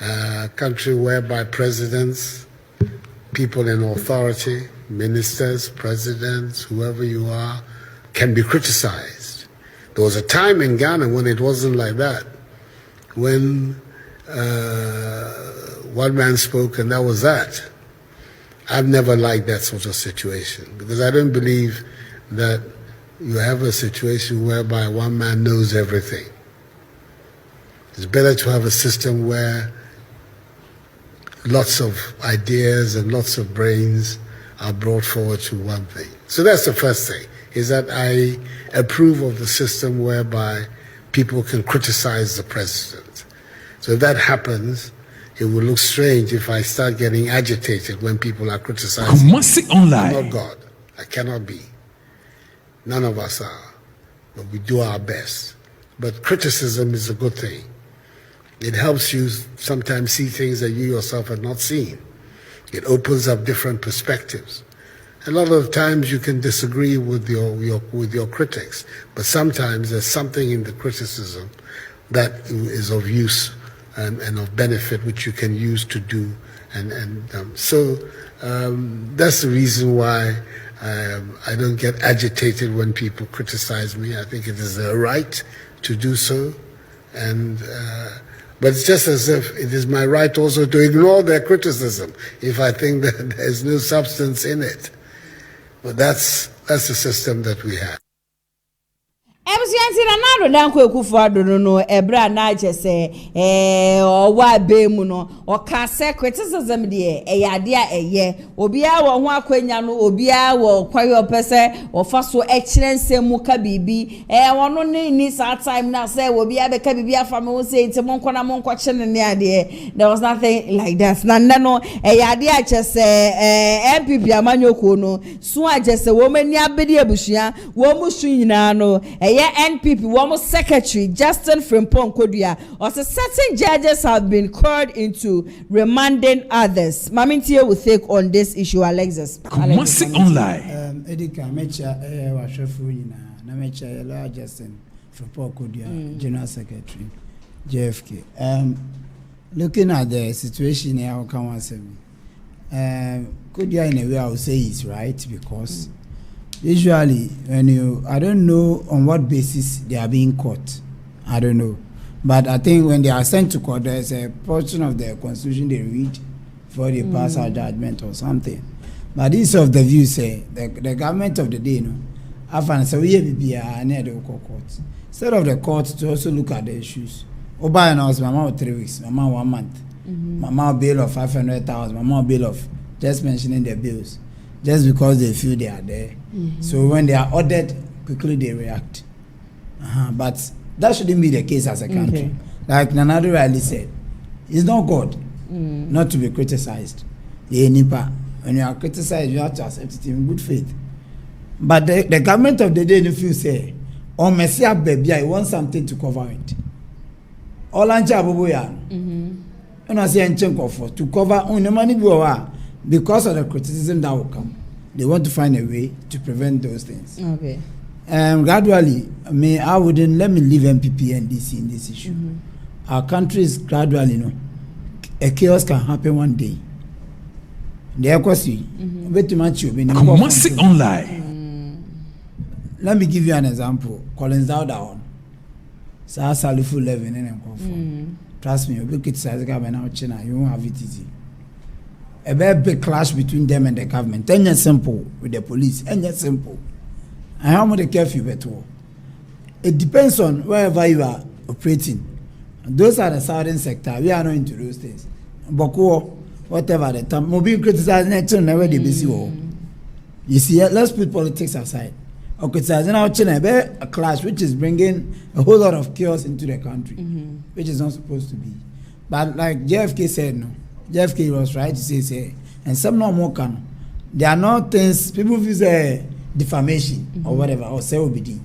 A country whereby presidents, people in authority, ministers, presidents, whoever you are, can be criticized. There was a time in Ghana when it wasn't like that, when one man spoke and that was that. I've never liked that sort of situation because I don't believe that you have a situation whereby one man knows everything. It's better to have a system where lots of ideas and lots of brains are brought forward to one thing. So that's the first thing, is that I approve of the system whereby people can criticize the president. So if that happens, it will look strange if I start getting agitated when people are criticizing. I'm not God. I cannot be. None of us are. But we do our best. But criticism is a good thing. It helps you sometimes see things that you yourself have not seen. It opens up different perspectives. A lot of times you can disagree with your critics, but sometimes there's something in the criticism that is of use and of benefit which you can use to do. So that's the reason why I don't get agitated when people criticize me. I think it is their right to do so. But it's just as if it is my right also to ignore their criticism if I think that there's no substance in it. But that's the system that we have. Ebusiansi na nado danko ekufu adono no ebra na agese owa bemu no oka se criticism de eyade a eye obia wo ho akwanya no obia wo kwayo pese ofaso ekyerensemu ka bibi wono ni sa time na say obia be ka bibi afa me wo say ntemo nkona mo nkwache ne ade. There was nothing like that. Na no eyade agese MPP amanyoko no so agese wo mani abedi abusua wo musu nyina no NPP, one secretary Justin Frimpong Kodua, also certain judges have been called into remanding others. Mamintie will take on this issue, Alexis. Kumasi online. Edika mecha washafu na mecha yellow Justin Frimpong Kodua, General Secretary, JFK. Looking at the situation here, Kodua in a way I would say is right because. Usually, I don't know on what basis they are being caught. I don't know. But I think when they are sent to court, there's a portion of the constitution they read before they pass a judgment or something. But this of the view say, the government of the day, instead of the court to also look at the issues. Oba announced Mama 3 weeks, Mama 1 month, Mama bail of 500,000, Mama bail of just mentioning the bills. Just because they feel they are there. So when they are ordered, quickly they react. But that shouldn't be the case as a country. Like Nanado Riley said, it's not God not to be criticized. When you are criticized, you have to accept it in good faith. But the government of the day, if you say, oh, Messiah baby, I want something to cover it. All Ancha Boboya. And I say, to cover on the money because of the criticism that will come, they want to find a way to prevent those things. Okay. Gradually, I wouldn't let me leave MPP and DC in this issue. Our country is gradually, a chaos can happen one day. Online. Let me give you an example. Collins Dowdown. Sa Salifu 11 and trust me, you'll be criticized now China, you won't have it easy. A very big clash between them and the government. And it's simple with the police. And it's simple. And how much they care for you better. It depends on wherever you are operating. And those are the southern sector. We are not into those things. Boko, whatever the time. Mobile criticizing never they busy. You see, let's put politics aside. Or criticizing our China, a clash which is bringing a whole lot of chaos into the country, which is not supposed to be. But like JFK said, no. JFK was right to say, and some no more can. There are not things people feel say defamation or whatever or say obedi.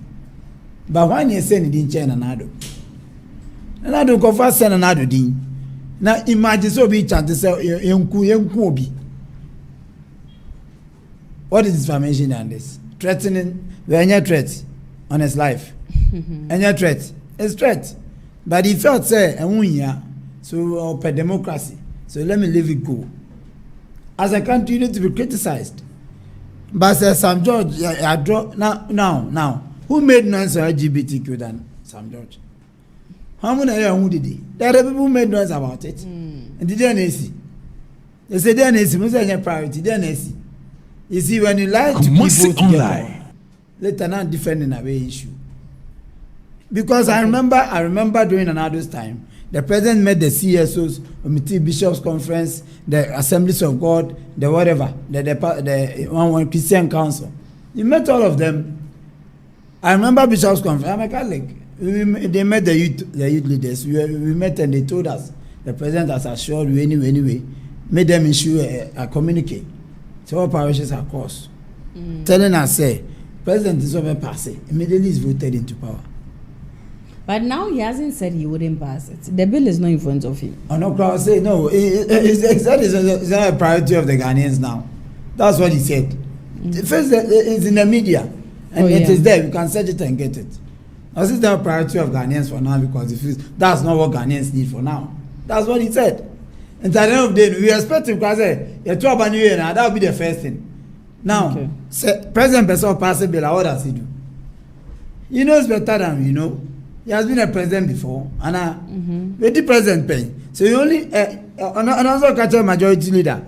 But when you say in China Nado go first send another din. Now imagine so be chant to say yenku obi. What is defamation and this? Threatening when you threat on his life. And your threat. It's threat. But he felt say so per democracy. So let me leave it go. As a country, you need to be criticized. But Sam George, now, who made noise about LGBTQ than Sam George? How many who did he? There are people who made noise about it. And they didn't see. They say they didn't see. Most of them priority. They didn't see. You see, when you lie to people together, later not defending a way issue. Because I remember during another time. The president met the CSOs, the Bishops Conference, the Assemblies of God, the whatever, the one Christian Council. He met all of them. I remember Bishops Conference. I'm a Catholic. They met the youth leaders. We met and they told us the president has assured you anyway. Made them issue a communique to all parishes across, telling us say president is over passing. Immediately is voted into power. But now he hasn't said he wouldn't pass it. The bill is not in front of him. Oh no, crowd say no. It's not a priority of the Ghanaians now. That's what he said. First, it's in the media, and it is there. You can search it and get it. This is the priority of Ghanaians for now because that's not what Ghanaians need for now. That's what he said. And at the end of the day, we expect him because that will be the first thing. Now, President Pessoa passes bill. What does he do? He knows better than we know. He has been a president before, and with the president paying. So you only and also catch a majority leader.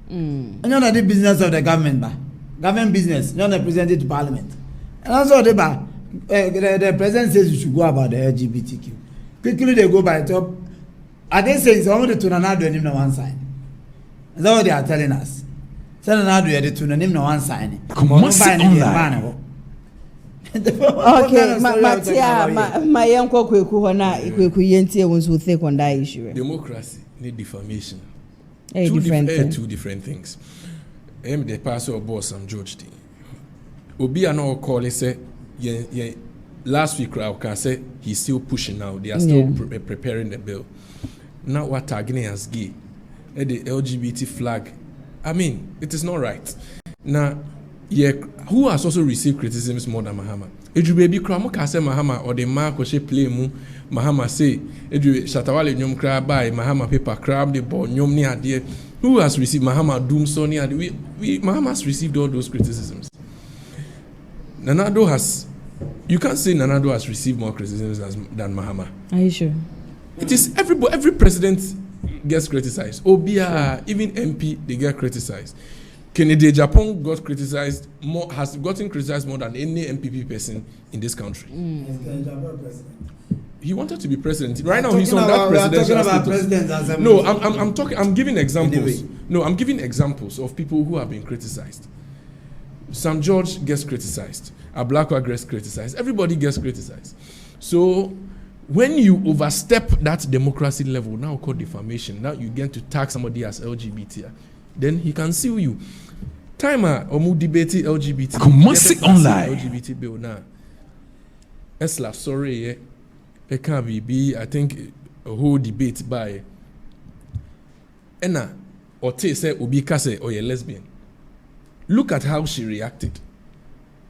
And you're not the business of the government, government business. You're not presented to parliament. And also the president says you should go about the LGBTQ. Quickly they go by top. Are they saying so? I want to Nanado and him on one side. Is that what they are telling us? So Nanado had to name on one side. Okay, my uncle Kweku Yentie was who take on that issue. Democracy need defamation. Two different things. The pastor of boss Sam George D. Obi no call say last week crowd can say he's still pushing now. They are still preparing the bill. Now what targeting as gay. The LGBT flag. I mean, it is not right. Now who has also received criticisms more than Mahama? Edu baby kramo ka say Mahama or the mark or she play mu Mahama say edu Shatawale nyom kra by Mahama paper crab the ball nyom ni ade. Who has received Mahama doom so ni ade? Mahama has received all those criticisms. Nanado has, you can't say Nanado has received more criticisms than Mahama. Are you sure? It is every president gets criticized. Obia, even MP, they get criticized. Kennedy Agyapong got criticized more, has gotten criticized more than any MPP person in this country. He wanted to be president. Right now, he's on that presidential status. No, I'm talking. I'm giving examples. Anyway. No, I'm giving examples of people who have been criticized. Sam George gets criticized. Ablakwa gets criticized. Everybody gets criticized. So when you overstep that democracy level, now called defamation, now you get to tag somebody as LGBT, then he can sue you. Timer omu debate LGBT. Kumasi online. LGBT bill now. Esla sorry, it can't be. I think a whole debate by. Ena Oti say Obi kase or a lesbian. Look at how she reacted.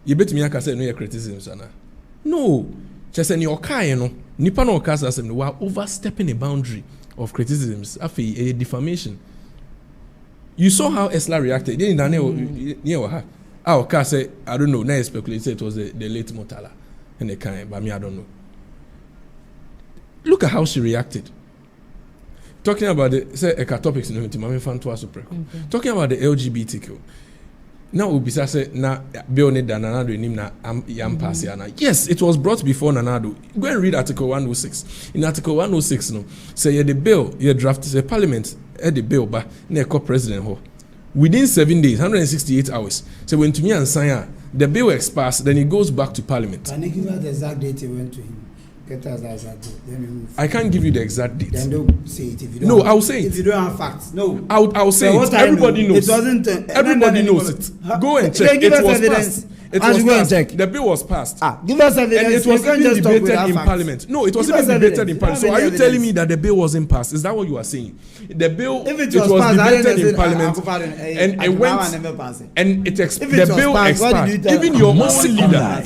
You bet me I say no criticism, sana. No, just any okay, no. Nipa no kasa asem no wa overstepping a boundary of criticisms. Afi a defamation. You saw how Esla reacted. Then Daniel, our say I don't know. Now speculate it was the late Motala, and the kind, but me I don't know. Look at how she reacted. Talking about the topics in the talking about the LGBTQ. Now Ubisa say na bill need Nanado in him na yam pass yana. Yes, it was brought before Nanado. Go and read Article 106. In Article 106, no, say the bill you draft the Parliament the bill ba na president ho. Within 7 days, 168 hours. So when to me and sign the bill expires, then it goes back to Parliament. Can you give us the exact date you went to him? Get us the exact date. Then we move. I can't give you the exact date. Then don't say it if you don't. No, I'll say it. If you don't have facts, no. I'll say it. Everybody knows. It wasn't. Everybody knows it. Go and check. It was passed. It was passed. The bill was passed. Give us evidence. And it was even debated in Parliament. No, it was even debated in Parliament. So are you telling me that the bill wasn't passed? Is that what you are saying? The bill, it was debated in Parliament, and it went, and the bill expired.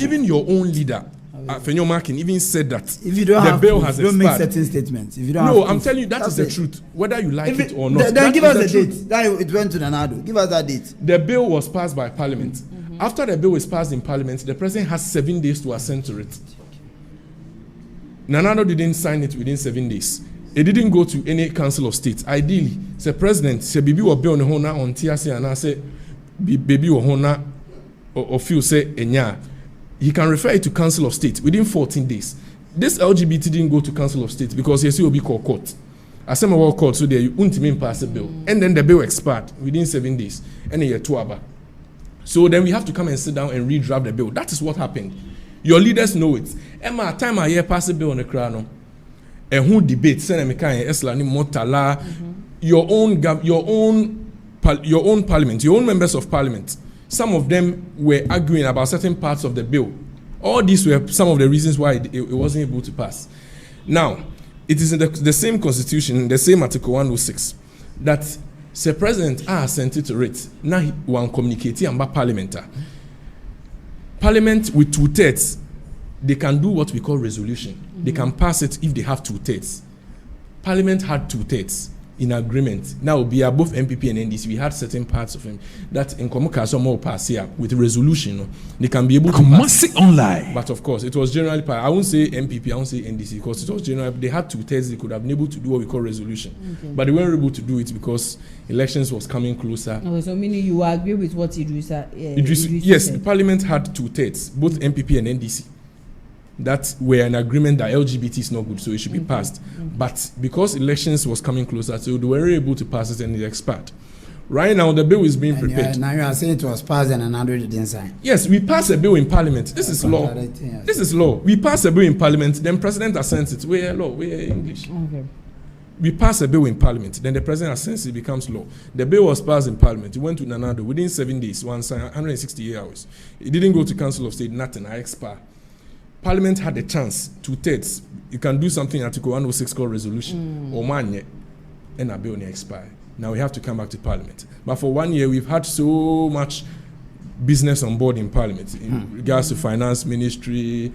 Even your own leader. Fenyo Markin even said that if you don't the have bill proof, has don't expired. make certain statements. If you don't no, have I'm proof, telling you that is the truth, whether you like it or not. Then give us the date. That it went to Nanado. Give us that date. The bill was passed by Parliament. After the bill was passed in Parliament, the president has 7 days to assent to it. Nanado didn't sign it within 7 days. It didn't go to any council of state. Ideally, the president said, "Bibi will be on the hona on TRC and I say, baby will hona or feel say enya." He can refer it to Council of State within 14 days. This LGBT didn't go to Council of State because he will be called court. As some of court, so there you ultimately pass the bill. And then the bill expired within 7 days. And then you're 2 hours. So then we have to come and sit down and redraft the bill. That is what happened. Your leaders know it. Emma time a year pass bill on the crown. A who debate send me kind Esla ni Motala your own parliament, your own members of parliament. Some of them were arguing about certain parts of the bill. All these were some of the reasons why it wasn't able to pass. Now, it is in the same constitution, the same article 106, that the president sent it to it. Now he will communicate about parliament. Parliament with 2/3, they can do what we call resolution. They can pass it if they have 2/3. Parliament had 2/3 in agreement. Now, we are both MPP and NDC. We had certain parts of him that in Komoka more pass here with resolution. They can be able to pass it online. But of course, it was generally passed. I won't say MPP, I won't say NDC because it was general. They had 2/3. They could have been able to do what we call resolution, but they weren't able to do it because elections was coming closer. Oh, so meaning you agree with what Idrissa? Yes, the Parliament had 2/3, both MPP and NDC. That were an agreement that LGBT is not good, so it should be passed. But because elections was coming closer, so they were able to pass it and it expired. Right now, the bill is being prepared. Now you are saying it was passed and another didn't sign. Yes, we passed a bill in Parliament. This is law. This is law. We passed a bill in Parliament, then President assents it. We are law. We are English. Okay. We pass a bill in Parliament, then the President assents it, becomes law. The bill was passed in Parliament. It went to Nanado within 7 days, 168 hours. It didn't go to Council of State, nothing. I expire. Parliament had a chance, 2/3. You can do something Article 106 called resolution, or 1 year, and a bill expire. Now we have to come back to Parliament. But for 1 year, we've had so much business on board in Parliament in regards to finance ministry,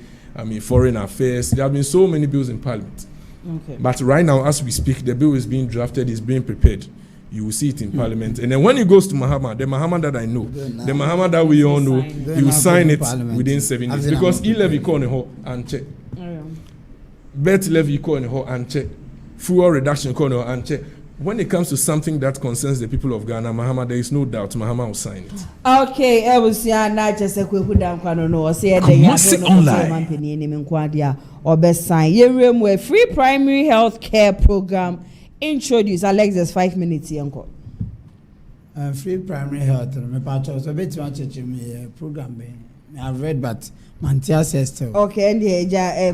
foreign affairs. There have been so many bills in Parliament. Okay. But right now, as we speak, the bill is being drafted, is being prepared. You will see it in Parliament. And then when it goes to Mahama, the Mahama that I know, the Mahama that we all know, he will sign it within 7 days. Because he levy call ho and check. Bet levy call ho and check. Fuel reduction call ho and check. When it comes to something that concerns the people of Ghana, Mahama, there is no doubt Mahama will sign it. Okay, I will see na just a quick down no say the or best sign. Ye free primary health care program. Introduce Alexis 5 minutes yanko. Free primary health. Me patcho so bit much program I've read but Mantia says still. Okay, and the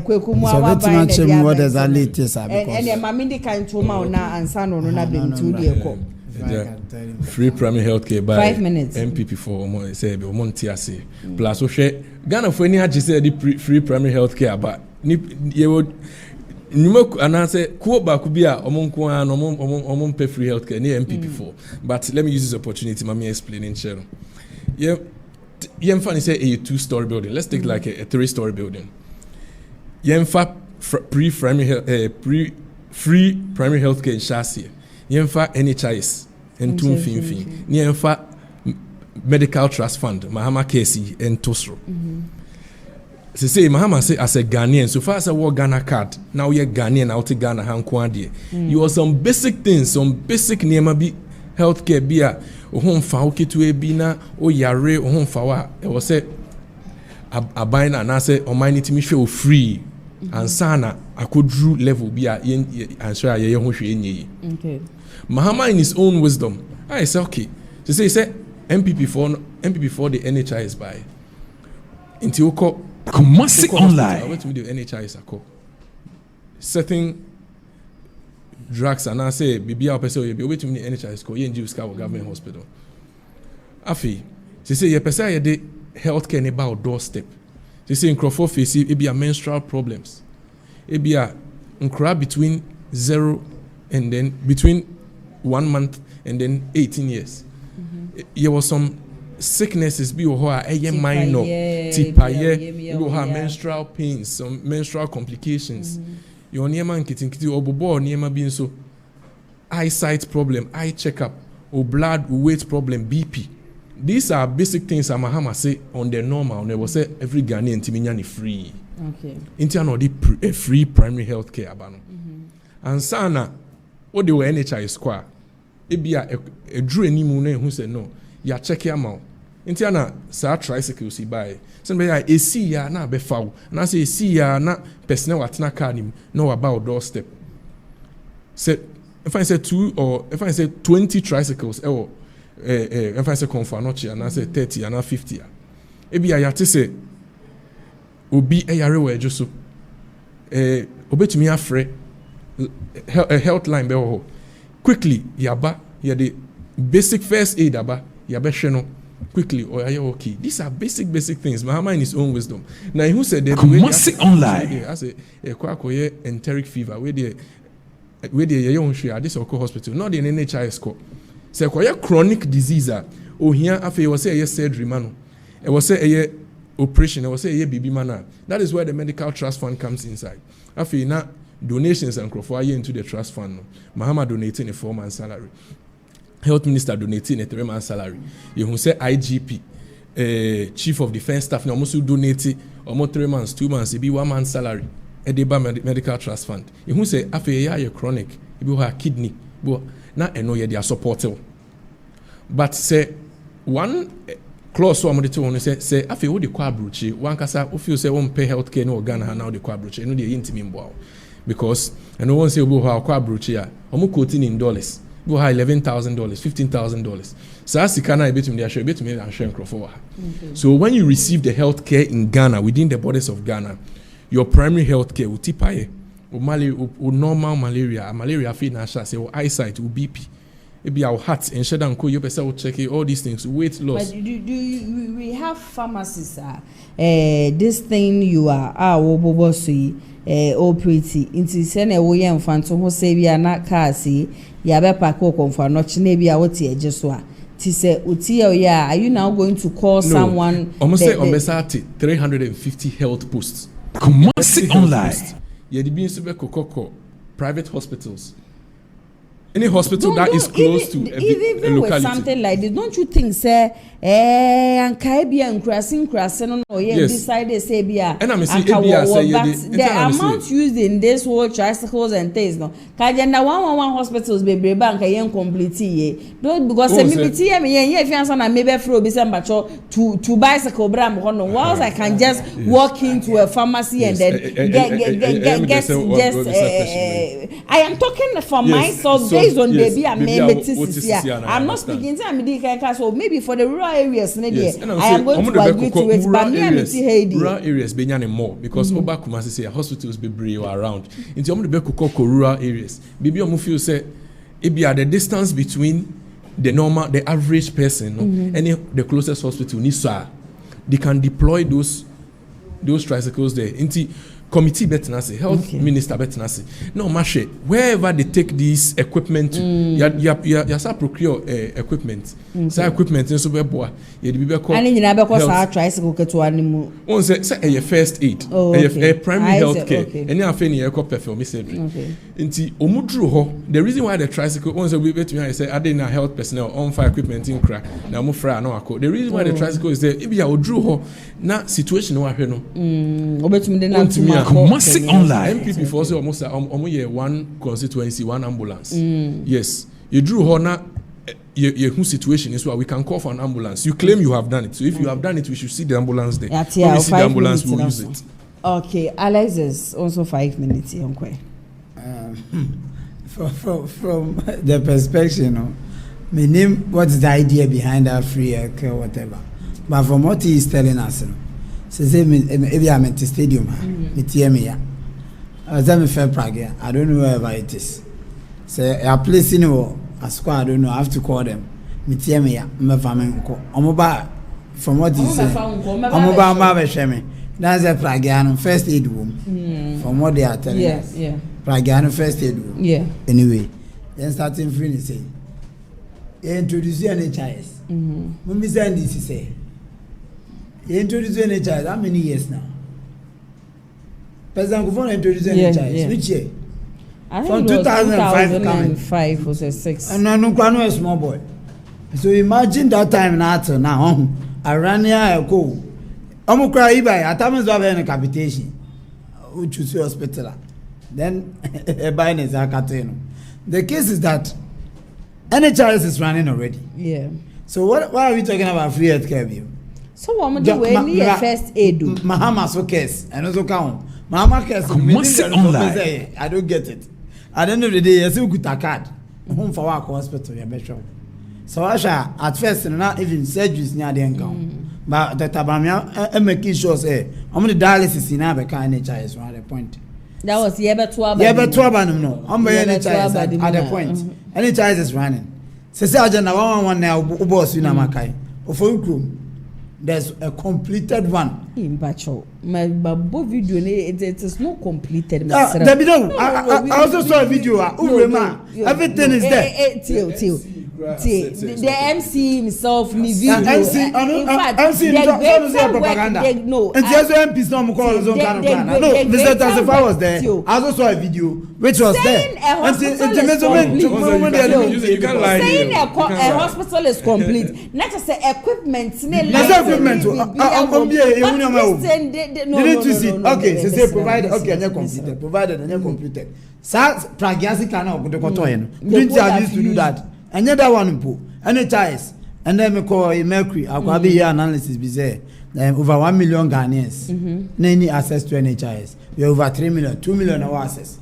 kwekumu so bit much what exactly it is and the mamindi kan to ma na ansa no na been to the eko. Free primary health care by 5 minutes. MPP for say be Montia say. Plus so she Ghana for any agi say the free primary health care but you would and I say, Kuba could be a pay free healthcare near MPP4. But let me use this opportunity, Mami explaining, Cheryl. Funny say a 2-story building. Let's take like a 3-story building. Free primary healthcare in Shasia. NHIS and Tumfin. Medical Trust Fund, Mahama Kesi and Tosro. Say Mahama say as a Ghanaian, so far as I work Ghana card, now you're Ghanaian out of Ghana Hankwadi. You have some basic things, some basic nema be healthcare be a home fauki to a bina or yare or home fawa. It was say a bind and I say, oh my need to me show free and sana I could drew level be a and sure I okay. Mahama in his own wisdom, I say okay. To say MPP4 the NHIS by until Kumasi online. I went to the NHIS certain drugs and I say BBR person you be wait to the NHIS call you NGO government hospital. Afi, she say your person you the healthcare about doorstep. She say in Crawford face it be a menstrual problems. It be a between 0 and then between 1 month and then 18 years. There was some sicknesses be minor you have menstrual pains, some menstrual complications. Your niema nkiti obobo niema being so eyesight problem, eye checkup, or blood weight problem, BP. These are basic things Mahama say on the normal. They will say every Ghanaian timinyani free. Okay. Intiano a free primary health care abano. And sana what they were NHI square. It be a drew any moon who said no. Ya check your mouth. Intiana sa tricycles he buy. Somebody a see ya na be foul. And I say see ya na personnel at na car him no about doorstep. Say if I say 2 or if I say 20 tricycles or if I say confanochi and I say 30 and 50. Ebi ya te say obi e yare we just obetumi afre a health line be ho quickly yaba ya the basic first aid aba yabe hwe no quickly or are you okay? These are basic things. Mahama in his own wisdom. Now who said that online as a kwakoye enteric fever where the young share this Oko hospital not the NHIS co. Say koye chronic disease or here after was say a surgery man. It was say a operation, it was say a baby man. That is where the medical trust fund comes inside. After now donations and crofo into the trust fund. Mahama donating a 4-month salary. Health Minister donating a 3-month salary. You say IGP, Chief of Defense Staff, now also donate almost 3 months, 2 months, it be 1 month salary. A deba medical trust fund. You say after a year chronic, you have kidney, but now I know you are supportive. But say one clause so I'm going to say after all the quadruche, one kasa if you say one pay healthcare no Ghana now the quadruche, no the intimate wow. Because I know one say we have quadruche ya, I'm quoting in dollars. Go high $11,000, $15,000. So as you can I bet me and share for. So when you receive the health care in Ghana, within the borders of Ghana, your primary health care will tipaye, or normal malaria feed national say or eyesight, or BP. It be our heart and shut down you will check all these things, weight loss. But we have pharmacies this thing you are pretty into send a way and fan to say we are not kasi ya be pako konfa no chine bia wote ejeswa ti say uti ya are you now going to call someone almost say obesity 350 health posts Kumasi online ye di bin so be kokoko private hospitals any hospital that is close to a locality with something like this don't you think say and kaibia and crassin no decide they say bia and I say the amount used in this whole tricycles and things no kajenda 111 hospitals be bank yen complete ye don't because me if you answer na maybe fro be say to bicycle bram no whilst I can just walk into a pharmacy and then get I am talking for myself based on baby I'm not speaking to so maybe for the rural areas I am going to agree to it but me rural areas be nyane more because oba Kumasi say hospitals be brave around into omo be kokoko rural areas baby omo feel say it be at the distance between the average person and the closest hospital ni so they can deploy those tricycles there into committee betinasi health minister betinasi no mashe wherever they take this equipment ya sa procure equipment sa equipment so be boa ye de be call ani nyina be call sa tricycle keto animu on say a first aid a primary health care any afa ni e call perform surgery nti omudru ho the reason why the tricycle on say we betumi say adena health personnel on fire equipment in cra na mo fra na akọ the reason why the tricycle is there e be ya odru ho na situation wa hwe no obetumi de na Kumasi online. MPP for say almost one constituency, one ambulance. Yes, you drew Hona. Your situation is why we can call for an ambulance. You claim you have done it. So if you have done it, we should see the ambulance there. When we see the ambulance, we'll use it. Okay, Alex is also 5 minutes. From the perspective, my name. What's the idea behind that free care, whatever? But from what he is telling us. Say maybe I'm at the stadium. I'm fair Prague. I don't know wherever it is. Say a place in a squad. I don't know. I have to call them. From what he said, that's a Prague first aid room. From what they are telling us, Prague first aid room. Yeah. Anyway, then starting free saying, introduce NHIS. When we send this, say. You introduced NHIS how many years now? President Kufon introduced NHIS which year? I think from 2005 was a 6. And no a small boy. So imagine that time now. I ran here I go. I'm cry by at times do have any capitation. Which is hospital. Then buying is the case is that NHIS is running already. Yeah. So why are we talking about free healthcare bill? So what do we need a first aid? Mahama so case and also count. Mahama case. I don't get it. At the end of the day, you see we got a card. Home for our hospital, you better. So at first, not even surgeries near the income. But the Tabamia making sure say, I'm the dialysis in our NHIS one point. That was Yebetua. Yebetua no. I'm any child at the point. Any child is running. Say agenda one now boss you na makai. Ofo there's a completed one. In Bacho. My video it is not completed. I also saw a video. Everything is there. The MC himself, MC, in fact, MC propaganda. No, and there's MPs no call his own kind of plan. No, Mr. Tasifa was there. I also saw a video which was there. You can't lie. Saying a hospital is complete. Not just equipment. Equipment. Didn't you see? Okay, so say provided. Okay, and completed. Provided and completed. Sa pragiasi kana go to kotoyen. Didn't you used to do that? And yet that one po NHIS and then me call Mercury akwabi here analysis be say over 1 million Ghanaians any access to NHIS. We over 3 million, 2 million our access.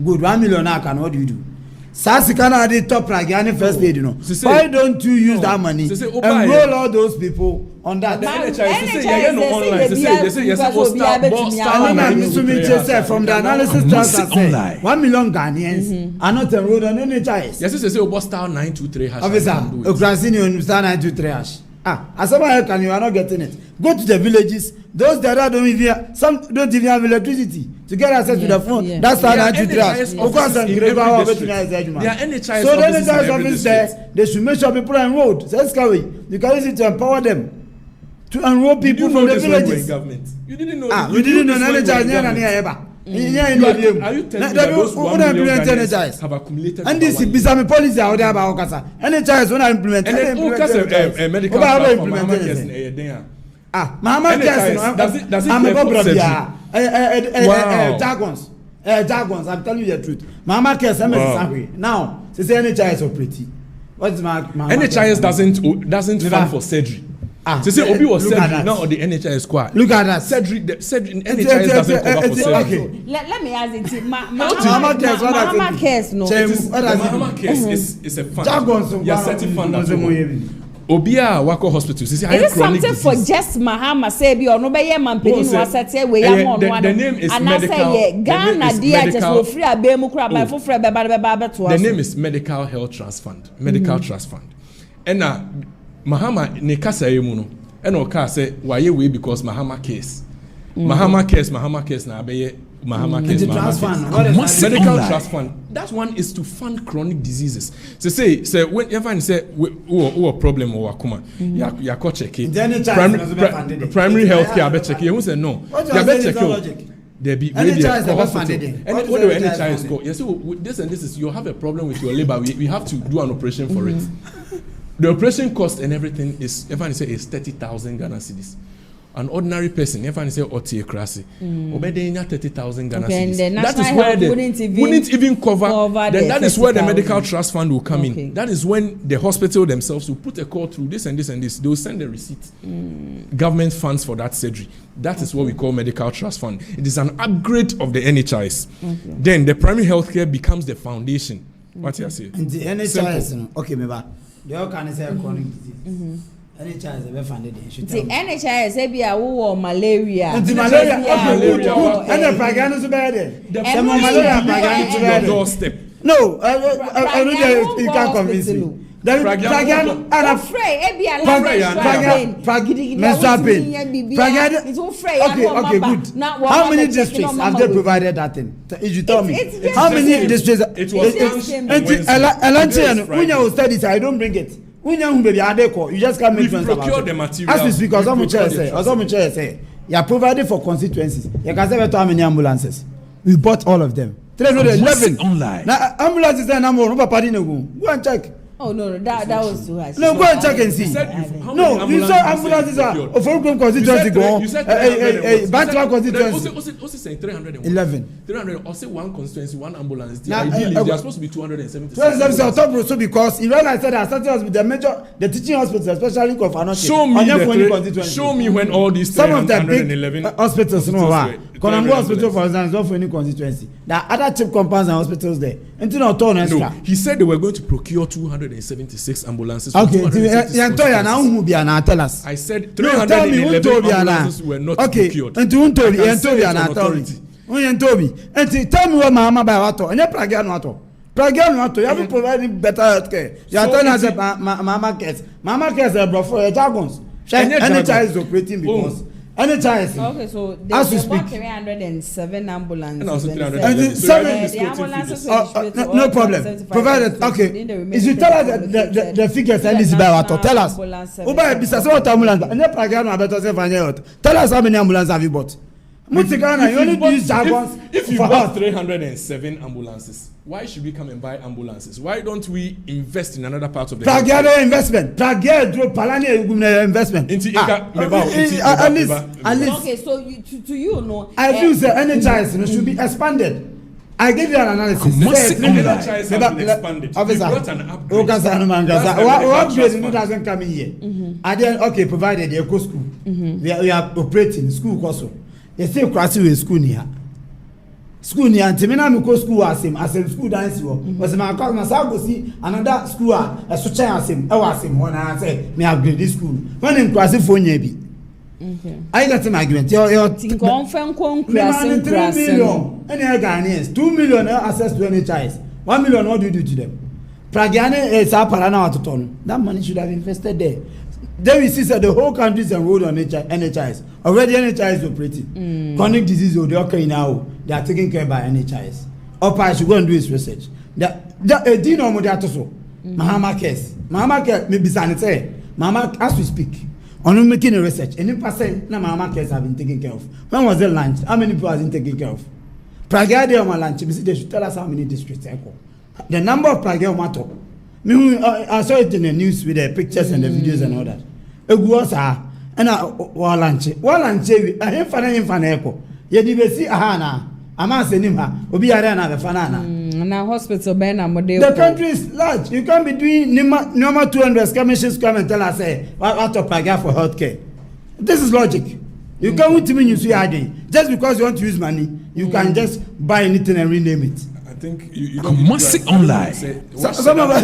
Good 1 million now can what do you do? Sasi kana the top Ghanaian first aid you know. Why don't you use that money and roll all those people on that? The NHIS no online. They say yes from the analysis transfer 1 million Ghanaians are not enrolled on NHIS. Yes, they say about star 923 hash. Officer, Ukrainian star 923 hash. As someone can you are not getting it. Go to the villages. Those that don't even have electricity to get access to the phone. That's how I do trash. Of course, so the NHIS office there, they should make sure people are enrolled. So that's how you can use it to empower them to enroll people from the villages. You didn't know. We didn't know NHIS near. Are you telling me that those 1 million Ghanaians have accumulated? And this is a policy out there about Okasa. NHIS when I implement medical Mama does it I'm a problem jargons I'm telling you the truth. Mama cares now say NHIS operating. What's my NHIS doesn't fund for surgery. Say Obi was surgery now or the NHIS squad. Look at that. Surgery NHIS doesn't cover for surgery. Okay. Let me ask it. Mama cares no. Mama cares is a fund. Jargons. You are setting fund at Obia Wako Hospital. Is it something for just Mahama say be or no be man pedin was set we am on one. The name is medical. Ghana dia just go free abemu kura by for free be to us. The name is Medical Health Trust Fund. Medical Trust Fund. And Mahama ne kasa emu no and oka say why we because Mahama case na abeye Mahama case medical trust fund. That one is to fund chronic diseases. So say when everyone say who problem or akuma ya ko check primary health care be check you say no ya be check there be hospital and what do NHIS go you say this and this is you have a problem with your labor we have to do an operation for it. The operation cost and everything is, everyone say, is 30,000 Ghana cedis. An ordinary person, everyone say, Oti Krasi, obeying 30,000 Ghana cedis. That is where they wouldn't even cover. Then that is where the medical trust fund will come in. That is when the hospital themselves will put a call through this and this and this. They will send the receipt. Government funds for that surgery. That is what we call medical trust fund. It is an upgrade of the NHIS. Then the primary healthcare becomes the foundation. What you say? And the NHIS, okay, maybe. They all can say chronic disease. NHIS is funded. The NHIS be a war malaria. And malaria. And the Pagano is bad. The malaria Pagano is doorstep. No, I know you can't convince me. Pagano, I'm afraid. Okay, good. How many districts have they provided that thing? You tell me. How many districts? It was when you study, I don't bring it. When you just can't make sense about the material. As we speak, as some chair say, you are provided for constituencies. You can say how many ambulances. We bought all of them. 311 online. Now ambulances are number. Go and check. Oh no, that was too high. No, go and check and see. No, you saw ambulances are of Ogun constituency go. Bantwa constituency. Also saying 311. 300. Also one constituency, one ambulance. Ideally, they are supposed to be 270. 270 on top also because he realized that started with the teaching hospitals, especially for financial. Show me when all these 311 hospitals, Konamgo Hospital, for example, not for any constituency. There are other cheap compounds and hospitals there. No, he said they were going to procure 276 ambulances. Okay, tell us. I said 311 ambulances were not procured. And authority. Oyen Toby. And tell me what Mama by Wato. And Pragiano. Pragiano, you have providing better health care. You are telling us Mama cares. Mama cares are brought for jargons. Any child is operating because. Any child. Okay, so as we there's speak. 307 ambulances. And also 307. No problem. Provided. Okay. If you tell us the figures and this by Wato, tell us. Uba business what ambulance? And Pragiano better say for tell us how many ambulances have you bought? If you bought 307 ambulances, why should we come and buy ambulances? Why don't we invest in another part of the country? Investment. Investment. At least. Okay, so to you know. I feel that any child should be expanded. I give you an analysis. 3 million child have been expanded. We brought an upgrade. What grade doesn't come in here? And then, okay, provided they go school. We are operating school also. They say crossing with school near. School near and Timina Miko school as him school dance was my call myself go see another school as such as him. I was him when I say me upgrade this school. When in crossing for Nebi. I got an argument. Your 3 million. Any Ghanaians, 2 million access to any child. 1 million, what do you do to them? Pragiane is up to ton. That money should have invested there. Then we see that the whole country is enrolled on NHIS. Already NHIS is operating. Chronic disease will occur now. They are taken care by NHIS. Opa should go and do his research. Do you know what that is? Mahama cares. Mahama cares maybe sanitary. Mahama, as we speak, on making a research, any percent na Mahama cares have been taken care of. When was the lunch? How many people have been taken care of? Pragade on my lunch. They should tell us how many districts. The number of Pragade matter. I saw it in the news with the pictures and the videos and all that. Eguosa and Walanche. Walanche, a infana echo. Yedibesi ahana. Ama senima. Obi arena the fanana. Now hospital bena model. The country is large. You can't be doing normal 200 skirmishes come and tell us what to pay for healthcare. This is logic. You can't want to mean you see adding. Just because you want to use money, you can just buy anything and rename it. I think you don't must sit online. Some of us,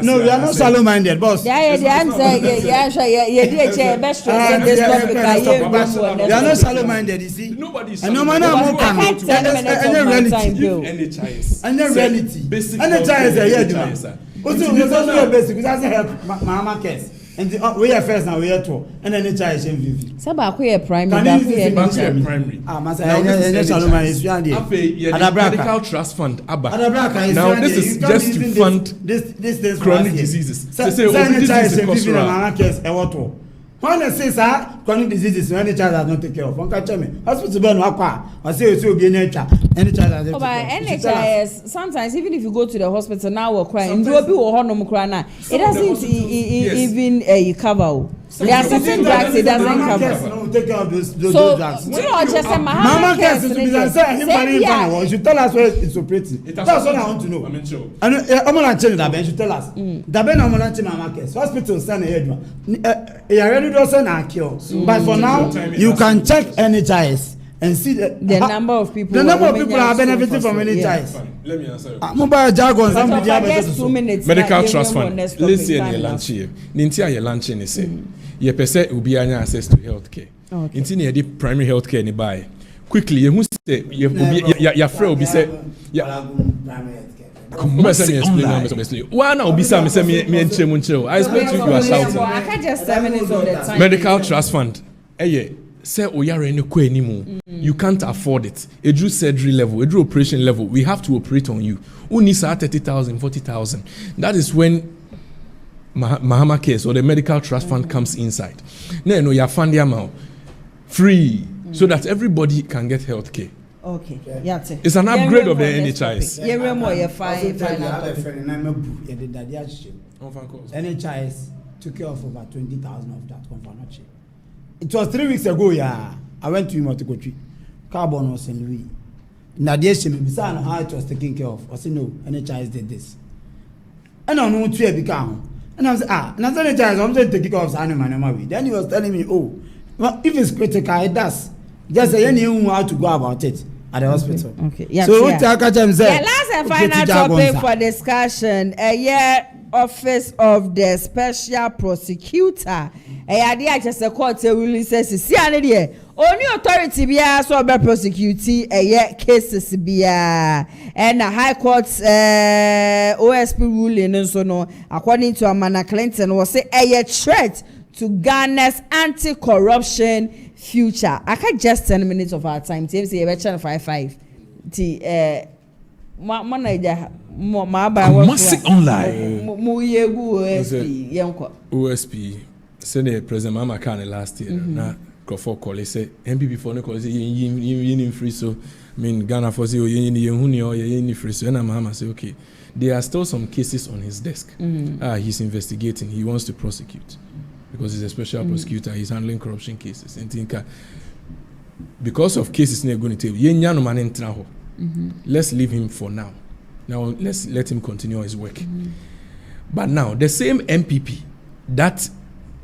no, we are not shallow minded, boss. Yeah, the answer, yeah, best in this topic. We are not shallow minded, you see. Nobody is and no matter how much and the reality. Basic basic, it doesn't help Mama cares. And we are first now, we are two, and then the child is MVP. Saba queer primary. Medical trust fund. Now this is just to fund this chronic diseases. When they say chronic diseases, when the child has not taken care of, one can tell me. Hospital burn aqua, or say it's be nature. Any child has NHIS, sometimes even if you go to the hospital now or crying, you will be it doesn't even cover. There are certain drugs it doesn't cover. Take care of those drugs. You know, just a Mama cares to be you should tell us where it's operating. That's what I want to know. And I'm going to change that, you should tell us. The Ben Amolanchi Mama cares. Hospital send a head. You already don't send a cure. But for now, you can check NHIS and see the number of people. The number of people are benefiting from NHIS. Let me answer. Mobile jargon. 2 minutes. Medical trust fund. Let's say your lunch here. Nintia your lunch in say. Your person will be any access to healthcare. Inti near the primary healthcare nearby. Quickly, you must say your friend will be say. Why now be some say me and Chemuncho? I expect you are shouting. I can't just 7 minutes of the time. Medical trust fund. Say oyare any ko anymore. You can't afford it. A drew surgery level, a drew operation level. We have to operate on you. Who needs 30,000, 40,000? That is when Mahama Cares or the medical trust fund comes inside. No, you fund the amount free so that everybody can get health care. Okay. It's an upgrade of the NHIS. NHIS took care of over 20,000 of that conference. It was 3 weeks ago, I went to Imotikochi. Carbon was in Louis. Nadia Shemi, how it was taken care of. I said, no, NHIS did this. And I know to become. And I was and I said, I'm going to take care of Sanima. Then he was telling me, oh, well, if it's critical, it does. Just say any how to go about it at the hospital. Okay. Yeah. So what I catch him say? Last and final topic for discussion. office of the special prosecutor. Ade a chese court release si ane de only authority bia so be prosecute cases bia and the high court OSP ruling nso no according to Amanda Clinton was say a threat to Ghana's anti-corruption future. I can just 10 minutes of our time. Team say we channel 55. Music online. OSP. Say the President Mama Kane last year. Na Crawford call say MPP for no call say yin free so. I mean Ghana for say yin free so. And Mama say okay. There are still some cases on his desk. He's investigating. He wants to prosecute because he's a special prosecutor. He's handling corruption cases. And think because of cases they're going to tell let's leave him for now. Now let's let him continue his work. But now the same MPP that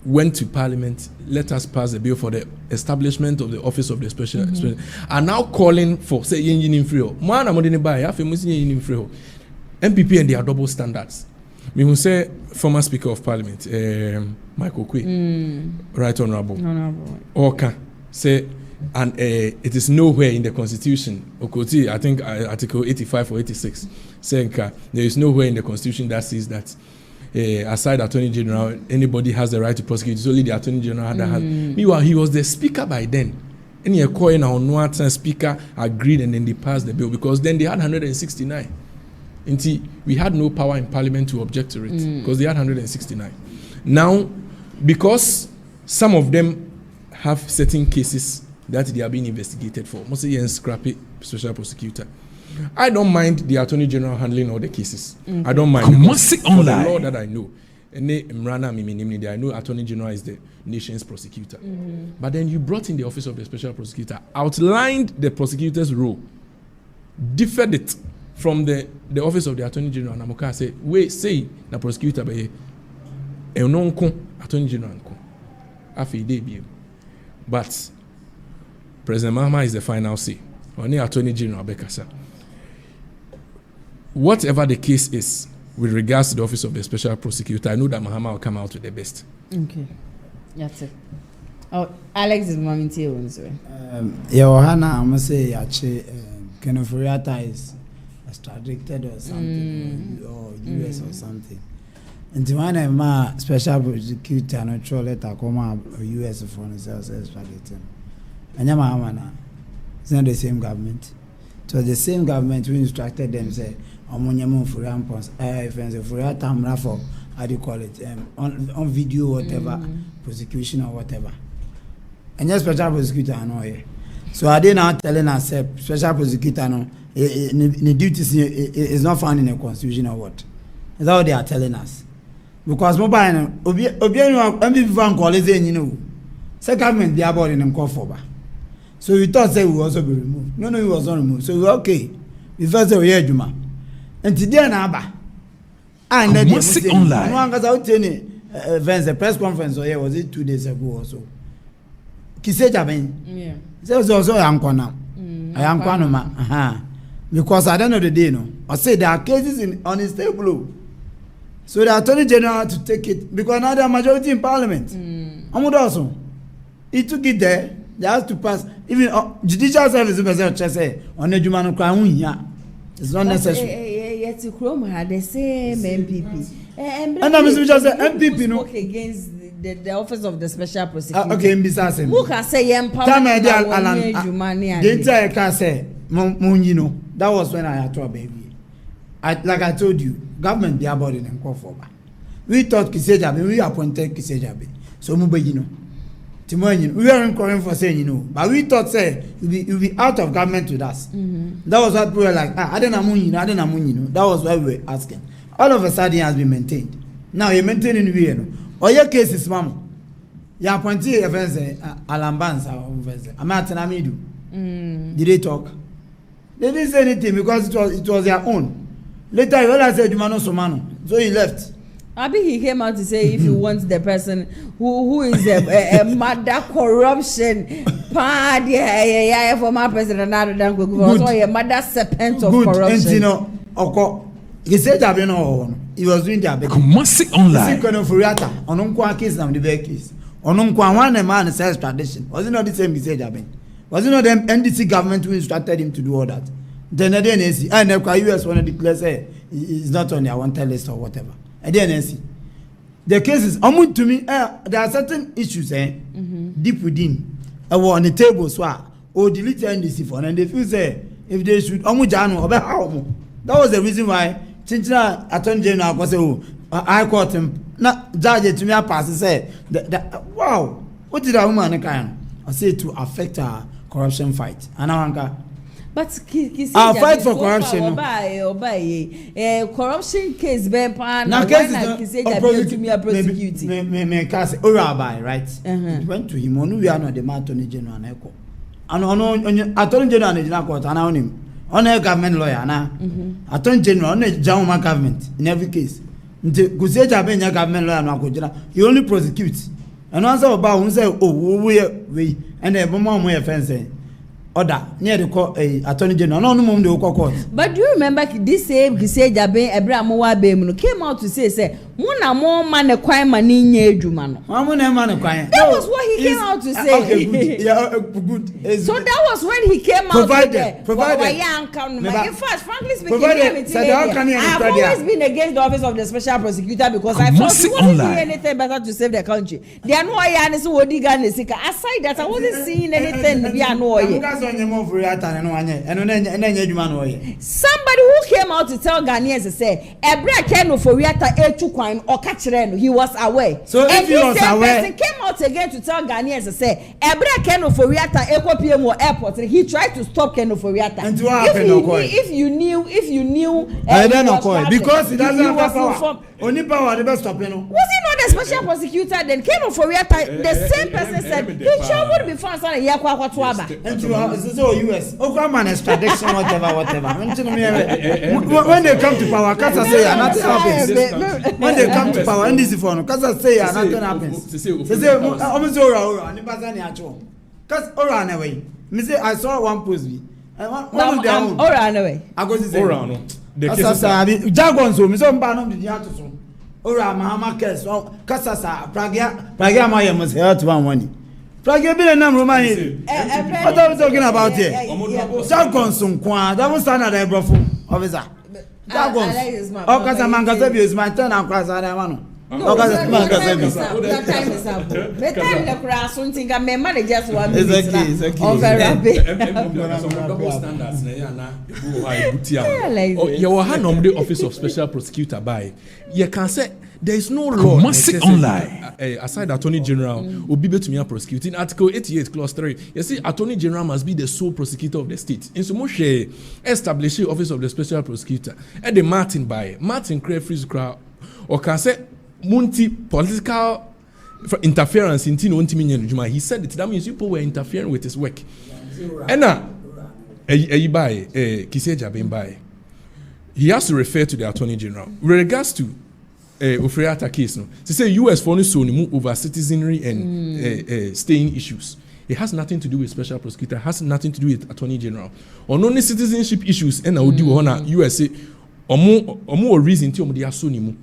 went to Parliament, let us pass a bill for the establishment of the office of the special are now calling for say yin free. Man, I'm not buy MPP and their double standards. Me who say former Speaker of Parliament, Michael Kwe, Right Honourable. Oka say, and it is nowhere in the Constitution. Okoti, I think Article 85 or 86, saying there is nowhere in the Constitution that says that aside Attorney General, anybody has the right to prosecute. It's only the Attorney General that has. Meanwhile, he was the Speaker by then. Any coin or no Speaker agreed and then they passed the bill because then they had 169. We had no power in Parliament to object to it because they had 169. Now, because some of them have certain cases that they are being investigated for, mostly in scrappy special prosecutor, I don't mind the Attorney General handling all the cases. I don't mind. For the law that I know, I know Attorney General is the nation's prosecutor. But then you brought in the office of the special prosecutor, outlined the prosecutor's role, differed it from the office of the Attorney General. Namuka say, wait, say the prosecutor be Attorney General but President Mahama is the final say. Only Attorney General Bekasa. Whatever the case is with regards to the office of the special prosecutor, I know that Mahama will come out with the best. Okay, that's it. Oh, Alex is mommy too. Hannah, I must say, actually, Kenofuriata is extradited or something, or US or something. And when I'm a special prosecutor, I'm not sure letter come out US for themselves extradited. And it's not the same government. It was the same government who instructed them, say, Omonyamu Furiampons, Furiatam for, how do you call it, on video, whatever, prosecution or whatever. And just special prosecutor, I know here. So are they now telling us, special prosecutor, no, the duties is not found in the constitution or what? Is that what they are telling us? Because mobile, MPP fan call is you know, second government they are about in them call for. So we thought say we will also be removed. No, he was not removed. So we were okay. We first say we hear Juma. And today na aba. And then Music online. No one got out any events, a press conference or here was it 2 days ago or so. Kiseja ben. Yeah. So also yankwa now. Yankwa no ma. Because at the end of the day, no, I say there are cases on his table. So the Attorney General to take it because now they are majority in Parliament. Also, he took it there. They have to pass. Even judicial service say on the Jumano Crown. It's not necessary. Yet to Chrome had the same MPP. And I'm just say MPP no against the office of the special prosecutor. Okay, Mbisa who can say empower? The entire can say Munino. That was when I had to baby. Like I told you, government be about it and call for. We thought Kisejabe, we appointed Kisejabe. So Mubayino. Tomorrow, we weren't calling for saying, you know, but we thought, say, you'll be out of government with us. That was what we were like, I don't know. That was why we were asking. All of a sudden, it has been maintained. Now, you're maintaining Vienna. Or your case is, mama. You appointed a fence, Alambans, I'm not Tanamidu. Did they talk? They didn't say anything because it was their own. Later, he I said, Jumano Somano. So he left. Abi he came out to say if you want the person who is a mother corruption, former president, so a mother serpent of corruption. Good, and you know, he said, I don't know. he was doing their best. Kumasi online. Kono Furiata, onunkwa case na the best case. Onunkwa one man says tradition. Was it not the same Kisei Jaben? Was it not the NDC government who instructed him to do all that? Then the NSC and the US want to declare say he's not on their wanted list or whatever. And the NSC. The cases to me there are certain issues deep within on the table so or delete NDC for and they feel say if they should that was the reason why Chinchina Attorney General was I caught him not judge to me pass say wow what did that woman kind I say to affect her corruption fight and I but I'll fight for corruption. Corruption case be pan now case to me prosecute me case Orabai right went to him on we are not the Attorney General and on Attorney General in the court and on him on a government lawyer na Attorney General on a Jama government in every case until Kuseja be government lawyer no akojira he only prosecute and answer about who say oh we and the mama mo offense order near the court Attorney General no mum the court. But do you remember this same Kiseja be Abraham wa be came out to say Muna more man a crime man in Eduma. That was what he came out to say. Okay, good. Yeah, good. So that was when he came out. Provided. In fact, frankly speaking, I have always been against the office of the special prosecutor because I thought he wasn't doing anything better to save the country. They are no aside that, I wasn't seeing anything. Somebody who came out to tell Ghanaians to say, Ebra Keno for Riata or catching, he was aware. So and if he was aware, person came out again to tell Ghanaians to say, Ebra Keno for Riata Eco PMO airport, and he tried to stop Keno for Riata. And to if you knew, I don't know because he doesn't have power. Only power the best stop. Was he not the special prosecutor then? Keno for Riata, the same person said he traveled before and said Yakwa. And to US, Oklaman extradition, whatever. When they come to power, Kasa say nothing happens. When they come to power, and this is for Kasa say nothing happens. They say, almost Ora, and Bazani Acho. Cause Ora away. Me say I saw one post. One of their own. Ora away. I go to say Ora. Jaguars, so Miss Ombanom did not so. Ora Mahama Kes, Kasa Pragia Maya must help to one money. Pragia be a number of money. What are we talking about here? Jaguars, that was another brother officer. Jaguars. Oh, Casamanga is my turn and cross I one. No, that time is up. The time the cross, something I may manage just 1 minute. Exactly. Double standards. You will have the office of special prosecutor by. You can say there is no law. Online. Aside Attorney General, will be to me prosecuting Article 88, Clause 3. You see, Attorney General must be the sole prosecutor of the state. In so much establish the office of the special prosecutor. And the Martin Crayfreeze crowd or can say. Munti political interference in Tino Wontumi. He said it. That means people were interfering with his work. And now, Kisei Jaben by. He has to refer to the Attorney General with regards to Ofriata case. No, to say U.S. foreign move over citizenry and staying issues. It has nothing to do with special prosecutor. It has nothing to do with Attorney General. On only citizenship issues, and I would do on USA. Omo reason ti omo de aso ni mu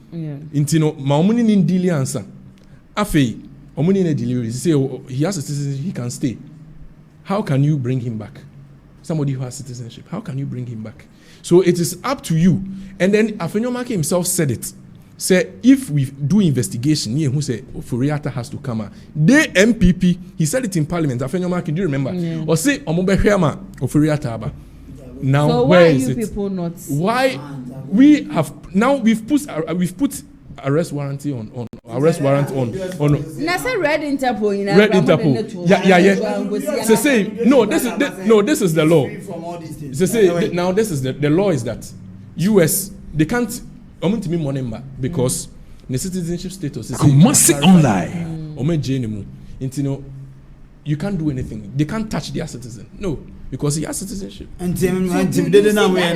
nti no ma omo ni ndili ansa afei omo ni na delivery say he has a citizenship, he can stay. How can you bring him back? Somebody who has citizenship, how can you bring him back? So it is up to you. And then Afenyomake himself said it. Say if we do investigation, who say Furiata has to come out. The MPP, he said it in Parliament. Afenyomake, do you remember? Or say omo behwema Furiata aba. Now so where why is you it? People not? Why we have now we've put arrest warrant on. Nasa red Interpol. Red Interpol. Yeah. So say this is the law. So say now this is the law is that US they can't to me money because the citizenship status is online. You can't do anything. They can't touch their citizen. No. Because he has citizenship. That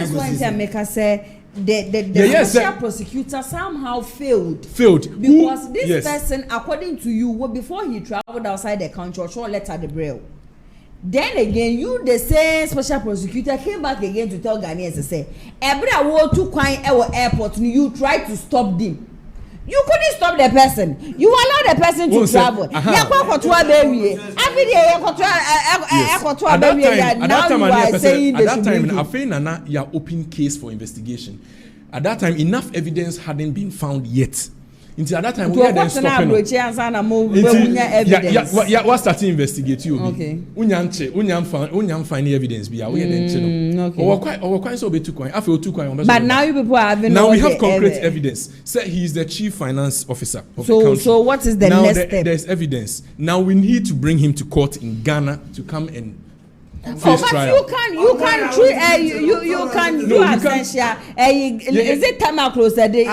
is why Jamaica say the special prosecutor somehow failed. Because this person, according to you, before he traveled outside the country, or letter the braille. Then again, you the same special prosecutor came back again to tell Ghanaians to say, "Ebra wo to kwine ewo airport, you try to stop them. You couldn't stop the person. You allow the person to travel. At that time, I feel Nana, you are open case for investigation. At that time, enough evidence hadn't been found yet. Until at that time, we had to stop it. What started investigate you? Okay. Unyam find evidence. We are quite so be too quiet. I feel too quiet. But now you people have now we have concrete evidence. Say he is the chief finance officer of the country. So what is the next step? There's evidence. Now we need to bring him to court in Ghana to come and. But you can do essential. Is it time close? She said it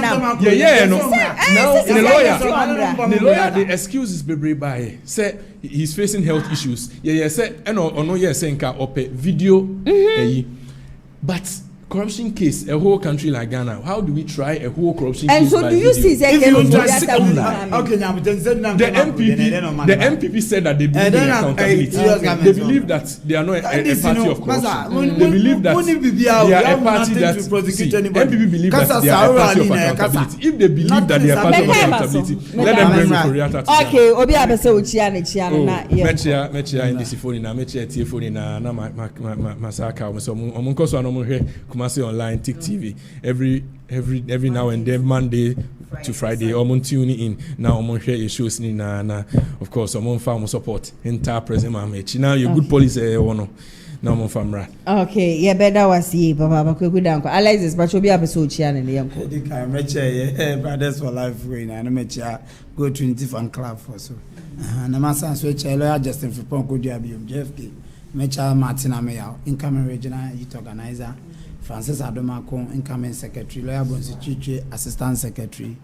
now. Yeah. No. Now the lawyer, the excuses be by say he's facing health issues. Yeah. Say no. Yeah, saying video. But corruption case, a whole country like Ghana, how do we try a whole corruption case? And so do you see the MPP said that they believe in accountability. They believe that they are not a party of corruption. They believe that they are a party that MPP believe that they are a party of accountability. If they believe that they are party of accountability, let them bring Koreata. Okay, Obi Abese Uchiane na Mechia in this phone na Mechia tie phone na masaka so omunkoso anomuhwe Kumasi online, Tick TV, every now and then, Monday to Friday, tune in. Now share shows na of course farm support entire president. Now your good policy one. Now famra. Okay, yeah, better was see Papa Kudanko. Alexis, but you'll be able to chian and the brothers for life way and mecha go to different club for so. Namasa switch lawyer Justin for Ponko Diabium JFK. Mecha Martina Mayo, incoming regional youth organizer. Francis Adomako, incoming secretary, Lawyer Bonsu assistant secretary,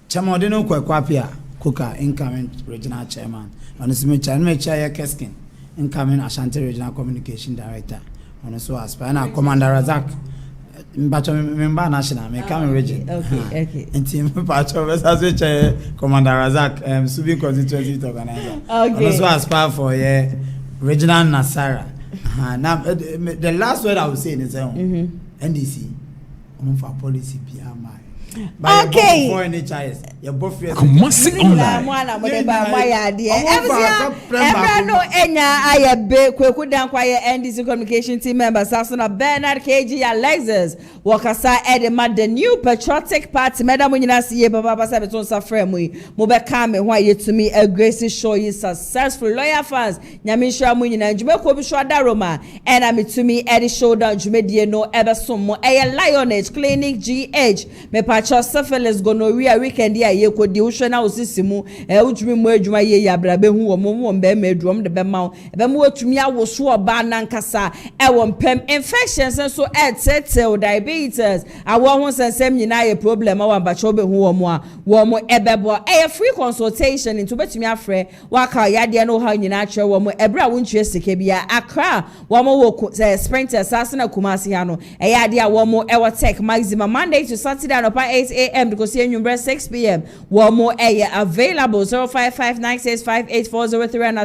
Chamodino Kwakwapia, Kuka, incoming regional chairman, on the Mecha Keskin, incoming Ashanti regional communication director, on also Aspana, Commander Razak, Member National, incoming region. Okay. And team part of us as Commander Razak, Subi constituency organizer. Okay. Also aspire for regional Nasara. Now, the last word I was saying is NDC, for policy PMI. Okay. Kumasi online. NDC communication team member Sasuna Bernard KG Alexis Wakasa Edema the new patriotic party Madam Munasi Baba Sabeton Safremui Mubekame why you to me a grace show you successful lawyer fans Nyamisha Munina Jumeko Bishwada Roma and I'm to me Eddie Showdown Jumedie no ever sumo a lionage clinic GH me syphilis gonorrhea weekend ya ye kodi wo na osisimu utumi mu adwuma ye ya brabe hu wo mo mbe medrom de be ma be mo atumi awoso oba nankasa wo mpem infections so etete diabetes awo ho sensem nyina ye problem wa bacho be hu wo mo ebebo free consultation into betumi afre waka yade no ha nyina akre wo mo ebra wo ntwe sike bia akra wo mo wo sprinters asana kumasi ha no yade a wo mo tech maximum Monday to Saturday no pa 8 a.m. because you number 6 p.m. One more available 055965840 and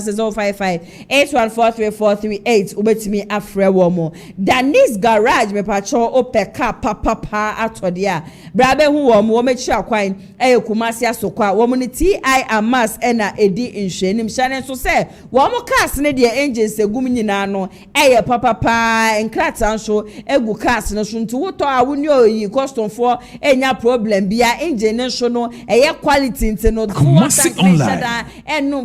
05581434338 ubetimi afre one more. Danis garage me pacho opeka papa atodia. Brabe hu one more me chia kwan kumasi asokwa one TI amas ena edi nhwenim shane so say one more cars ne de engines egum nyina no papa enkrata nso egu cars no so ntu woto awuni oyi custom for enya problem bia engine so no quality ntino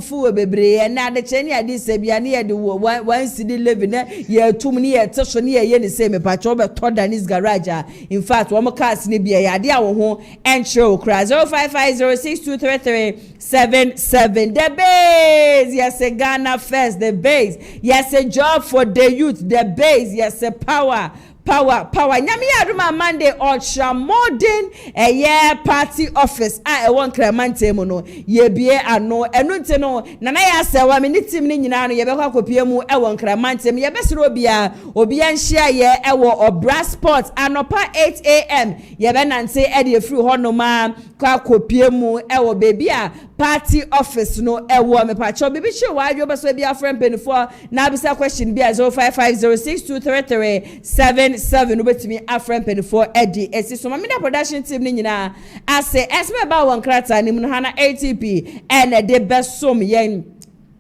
fu bebre na de cheni ade se bia ne ye de one city living ye tum ne ye tesho ne ye ne se me pa cho be to Danis garage in fact one cars ne bia ya de a wo ho entro kra 0550623377 the base yes a Ghana first the base yes a job for the youth the base yes a power nyami aduma Monday ultra modern party office won Clemante mu no ye bie ano enu nte no nana ya sewa me ni team ni nyina no ye be kwa kopie mu won Clemante ye be siro obia nhia ye Obra Sports anopa 8 a.m. ye be nante e de free ho no ma kwa kopie mu baby a party office no ewo me pa cho bibi chi wa adwo beso bi afrem penifo na abisa question bi 0550623377 obetimi afrem penifo edi esi so mamida production team ni nyina ase esme ba won krata ni mu hana ATP ene de besom yen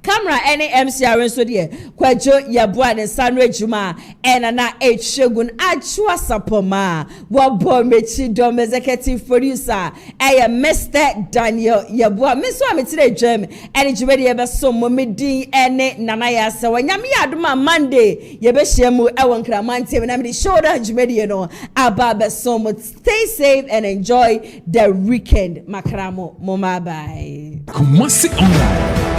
camera any MCR so de kwajo yeboa ne sanre juma ena na Shegun achwa sapoma wabo mechi dom executive producer Mr. Daniel yeboa me so ametire dwam ene juma de besom mo medin ene nana ya se wanyame yadoma Monday yebehyiamu ewon kramante na me shoulder juma de no aba besom. Stay safe and enjoy the weekend makramo moma bye. Kumasi Online.